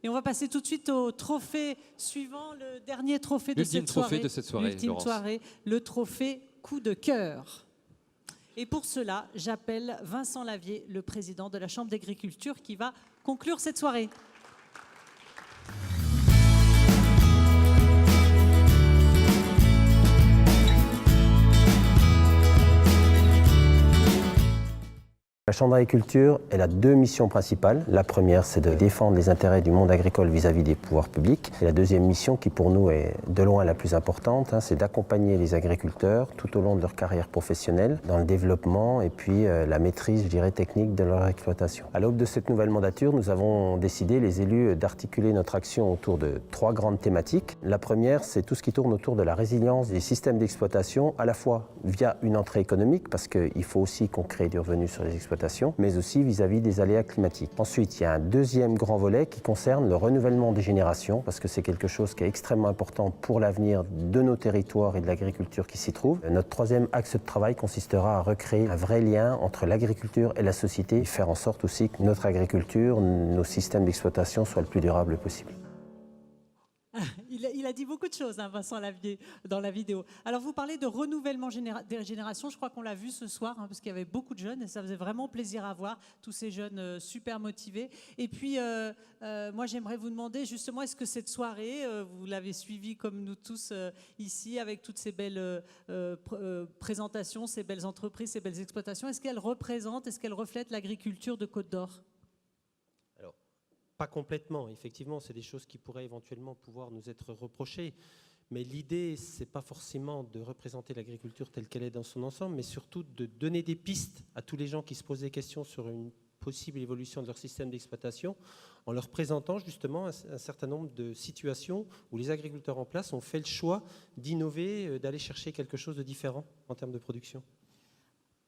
Et on va passer tout de suite au trophée suivant, le dernier trophée de cette soirée. L'ultime soirée, le trophée Coup de cœur. Et pour cela, j'appelle Vincent Lavier, le président de la Chambre d'agriculture, qui va conclure cette soirée. La Chambre d'agriculture, elle a deux missions principales. La première, c'est de défendre les intérêts du monde agricole vis-à-vis des pouvoirs publics. Et la deuxième mission, qui pour nous est de loin la plus importante, c'est d'accompagner les agriculteurs tout au long de leur carrière professionnelle dans le développement et puis la maîtrise, je dirais, technique de leur exploitation. À l'aube de cette nouvelle mandature, nous avons décidé, les élus, d'articuler notre action autour de trois grandes thématiques. La première, c'est tout ce qui tourne autour de la résilience des systèmes d'exploitation, à la fois via une entrée économique, parce qu'il faut aussi qu'on crée du revenu sur les exploitations, mais aussi vis-à-vis des aléas climatiques. Ensuite, il y a un deuxième grand volet qui concerne le renouvellement des générations, parce que c'est quelque chose qui est extrêmement important pour l'avenir de nos territoires et de l'agriculture qui s'y trouve. Notre troisième axe de travail consistera à recréer un vrai lien entre l'agriculture et la société, et faire en sorte aussi que notre agriculture, nos systèmes d'exploitation soient le plus durables possible. Il a dit beaucoup de choses, hein, Vincent Lavier, dans la vidéo. Alors, vous parlez de renouvellement des générations. Je crois qu'on l'a vu ce soir, hein, parce qu'il y avait beaucoup de jeunes et ça faisait vraiment plaisir à voir, tous ces jeunes super motivés. Et puis, moi, j'aimerais vous demander, justement, est-ce que cette soirée, vous l'avez suivie comme nous tous ici, avec toutes ces belles présentations, ces belles entreprises, ces belles exploitations, est-ce qu'elle représente, est-ce qu'elle reflète l'agriculture de Côte d'Or ? Pas complètement. Effectivement, c'est des choses qui pourraient éventuellement pouvoir nous être reprochées. Mais l'idée, ce n'est pas forcément de représenter l'agriculture telle qu'elle est dans son ensemble, mais surtout de donner des pistes à tous les gens qui se posent des questions sur une possible évolution de leur système d'exploitation, en leur présentant justement un certain nombre de situations où les agriculteurs en place ont fait le choix d'innover, d'aller chercher quelque chose de différent en termes de production.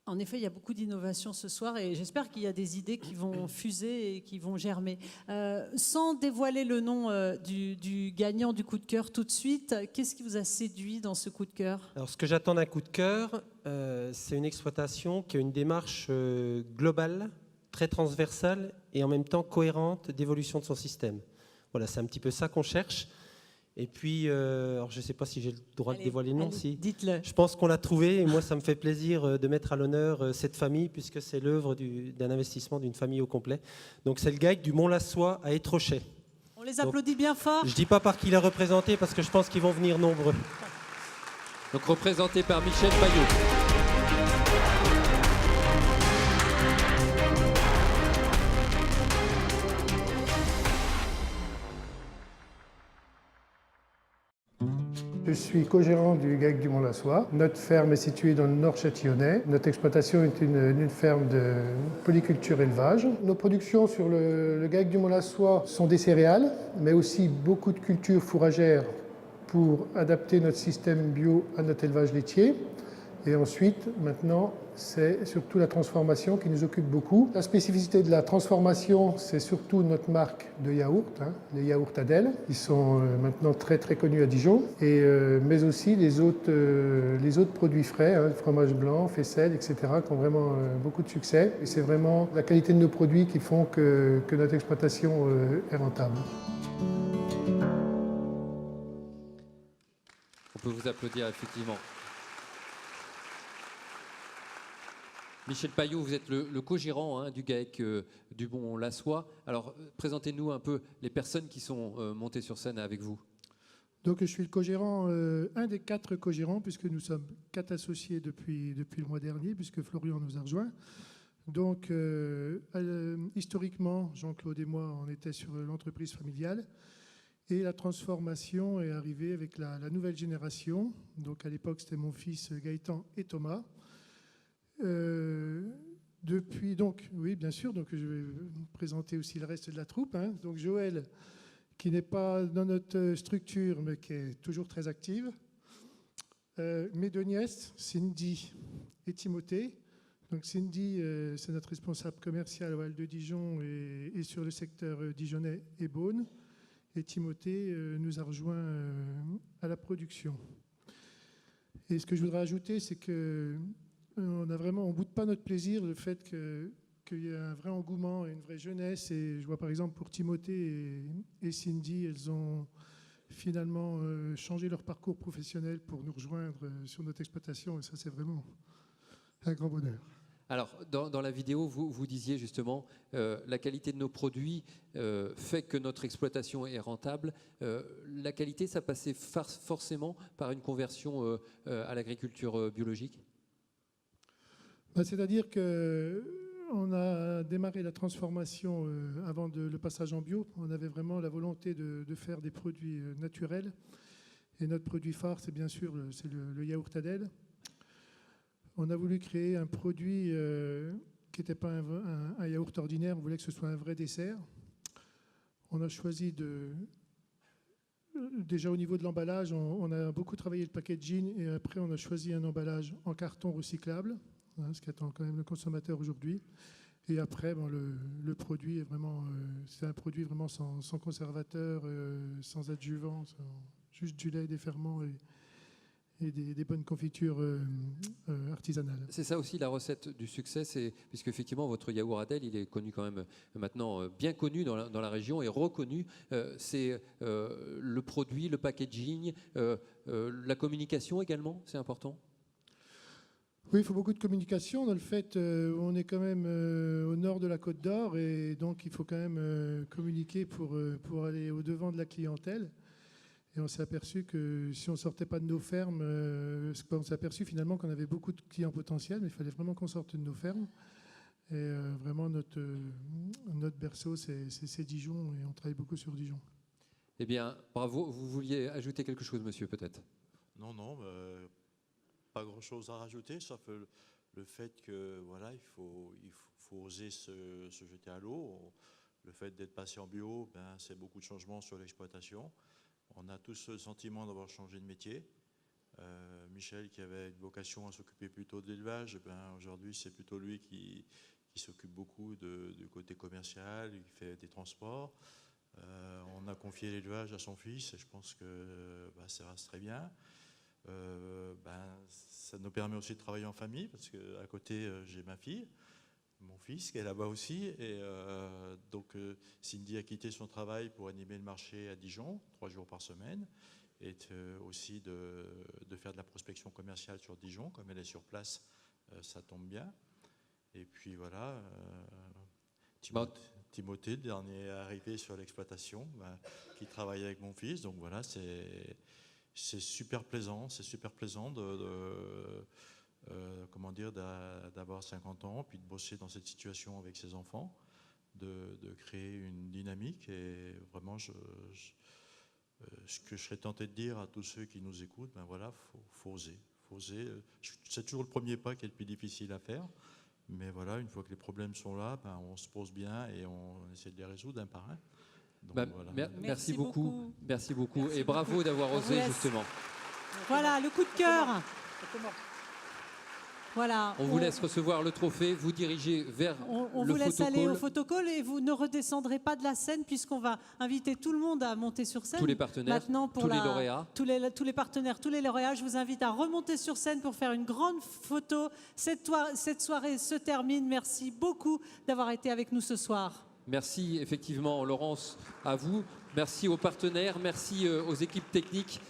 En effet, il y a beaucoup d'innovations ce soir et j'espère qu'il y a des idées qui vont fuser et qui vont germer. Sans dévoiler le nom du gagnant du coup de cœur tout de suite, qu'est-ce qui vous a séduit dans ce coup de cœur ? Alors, ce que j'attends d'un coup de cœur, c'est une exploitation qui a une démarche globale, très transversale et en même temps cohérente d'évolution de son système. Voilà, c'est un petit peu ça qu'on cherche. Et puis, alors je ne sais pas si j'ai le droit de dévoiler le nom. Si. Dites-le. Je pense qu'on l'a trouvé et moi, ça me fait plaisir de mettre à l'honneur cette famille puisque c'est l'œuvre d'un investissement d'une famille au complet. Donc c'est le GAEC du Mont-Lassois à Étrochet. On les applaudit bien fort. Je ne dis pas par qui il est représenté parce que je pense qu'ils vont venir nombreux. Donc représenté par Michel Payot. Je suis co-gérant du GAEC du Mont-Lassois. Notre ferme est située dans le nord châtillonnais. Notre exploitation est une ferme de polyculture élevage. Nos productions sur le GAEC du Mont-Lassois sont des céréales, mais aussi beaucoup de cultures fourragères pour adapter notre système bio à notre élevage laitier. Et ensuite, maintenant, c'est surtout la transformation qui nous occupe beaucoup. La spécificité de la transformation, c'est surtout notre marque de yaourt, les yaourts Adèle. Ils sont maintenant très très connus à Dijon, mais aussi les autres produits frais, fromage blanc, faisselle, etc., qui ont vraiment beaucoup de succès. Et c'est vraiment la qualité de nos produits qui font que notre exploitation est rentable. On peut vous applaudir effectivement. Michel Payot, vous êtes le co-gérant du GAEC du Mont-Lassois. Alors, présentez-nous un peu les personnes qui sont montées sur scène avec vous. Donc, je suis le co-gérant, un des 4 co-gérants, puisque nous sommes 4 associés depuis le mois dernier, puisque Florian nous a rejoints. Donc, historiquement, Jean-Claude et moi, on était sur l'entreprise familiale. Et la transformation est arrivée avec la nouvelle génération. Donc, à l'époque, c'était mon fils Gaëtan et Thomas. Depuis, donc, oui, bien sûr, donc je vais vous présenter aussi le reste de la troupe. Donc Joël, qui n'est pas dans notre structure, mais qui est toujours très active. Mes 2 nièces, Cindy et Timothée. Donc Cindy, c'est notre responsable commercial à Val de Dijon et sur le secteur dijonnais et Beaune. Et Timothée nous a rejoint à la production. Et ce que je voudrais ajouter, c'est que on ne boude pas notre plaisir le fait qu'il y ait un vrai engouement et une vraie jeunesse. Et je vois par exemple pour Timothée et Cindy, elles ont finalement changé leur parcours professionnel pour nous rejoindre sur notre exploitation. Et ça, c'est vraiment un grand bonheur. Alors, dans la vidéo, vous disiez justement la qualité de nos produits fait que notre exploitation est rentable. La qualité, ça passait forcément par une conversion à l'agriculture biologique ? C'est-à-dire qu'on a démarré la transformation avant le passage en bio. On avait vraiment la volonté de faire des produits naturels. Et notre produit phare, c'est bien sûr le yaourt Adèle. On a voulu créer un produit qui n'était pas un yaourt ordinaire. On voulait que ce soit un vrai dessert. On a choisi déjà au niveau de l'emballage, on a beaucoup travaillé le packaging et après on a choisi un emballage en carton recyclable. Ce qui attend quand même le consommateur aujourd'hui. Et après, le produit est vraiment, c'est un produit vraiment sans conservateur, sans adjuvant, juste du lait, des ferments et des bonnes confitures artisanales. C'est ça aussi la recette du succès, puisque effectivement votre yaourt Adèle, il est connu quand même maintenant, bien connu dans la région et reconnu. C'est le produit, le packaging, la communication également, c'est important. Oui, il faut beaucoup de communication. Dans le fait, on est quand même au nord de la Côte d'Or et donc il faut quand même communiquer pour aller au-devant de la clientèle. Et on s'est aperçu que si on ne sortait pas de nos fermes, on s'est aperçu finalement qu'on avait beaucoup de clients potentiels, mais il fallait vraiment qu'on sorte de nos fermes. Et vraiment, notre berceau, c'est Dijon et on travaille beaucoup sur Dijon. Eh bien, bravo. Vous vouliez ajouter quelque chose, monsieur, peut-être ? Non, pas grand-chose à rajouter, sauf le fait que voilà, il faut oser se jeter à l'eau. Le fait d'être passé en bio, c'est beaucoup de changements sur l'exploitation. On a tous le sentiment d'avoir changé de métier. Michel, qui avait une vocation à s'occuper plutôt de l'élevage, aujourd'hui c'est plutôt lui qui s'occupe beaucoup du côté commercial, il fait des transports. On a confié l'élevage à son fils et je pense que ça reste très bien. Ça nous permet aussi de travailler en famille parce qu'à côté j'ai ma fille. mon fils qui est là-bas aussi. Et donc Cindy a quitté son travail pour animer le marché à Dijon, 3 jours par semaine, et aussi de faire de la prospection commerciale sur Dijon. Comme elle est sur place, ça tombe bien. Et puis voilà, Timothée, le dernier arrivé sur l'exploitation, qui travaille avec mon fils. Donc voilà, c'est super plaisant. C'est super plaisant comment dire, d'avoir 50 ans, puis de bosser dans cette situation avec ses enfants, de créer une dynamique. Et vraiment, ce que je serais tenté de dire à tous ceux qui nous écoutent, ben voilà, faut oser. C'est toujours le premier pas qui est le plus difficile à faire. Mais voilà, une fois que les problèmes sont là, ben on se pose bien et on essaie de les résoudre un par un. Donc, voilà. Merci beaucoup. Merci beaucoup. Et bravo d'avoir osé, justement. Voilà, le coup de cœur. Voilà. On vous laisse recevoir le trophée, vous dirigez vers on le vous laisse photocall. aller au photocall et vous ne redescendrez pas de la scène puisqu'on va inviter tout le monde à monter sur scène. Tous les partenaires, maintenant pour tous les lauréats. Tous les partenaires, tous les lauréats, je vous invite à remonter sur scène pour faire une grande photo. Cette soirée se termine. Merci beaucoup d'avoir été avec nous ce soir. Merci effectivement Laurence, à vous. Merci aux partenaires, merci aux équipes techniques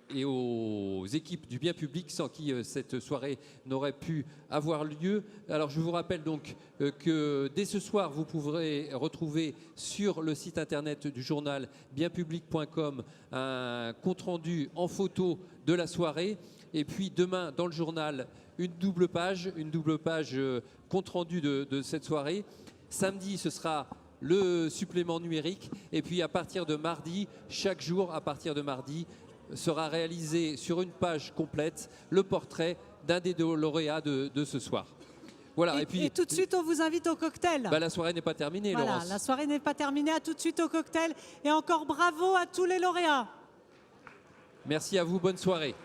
et aux équipes du bien public sans qui cette soirée n'aurait pu avoir lieu. Alors je vous rappelle donc que dès ce soir vous pourrez retrouver sur le site internet du journal bienpublic.com un compte-rendu en photo de la soirée. Et puis demain dans le journal une double page compte-rendu de cette soirée. Samedi ce sera le supplément numérique et puis à partir de mardi, chaque jour à partir de mardi, sera réalisé sur une page complète le portrait d'un des deux lauréats de ce soir. Voilà, et puis tout de suite, on vous invite au cocktail. La soirée n'est pas terminée, voilà, Laurence. La soirée n'est pas terminée. À tout de suite au cocktail. Et encore bravo à tous les lauréats. Merci à vous, bonne soirée.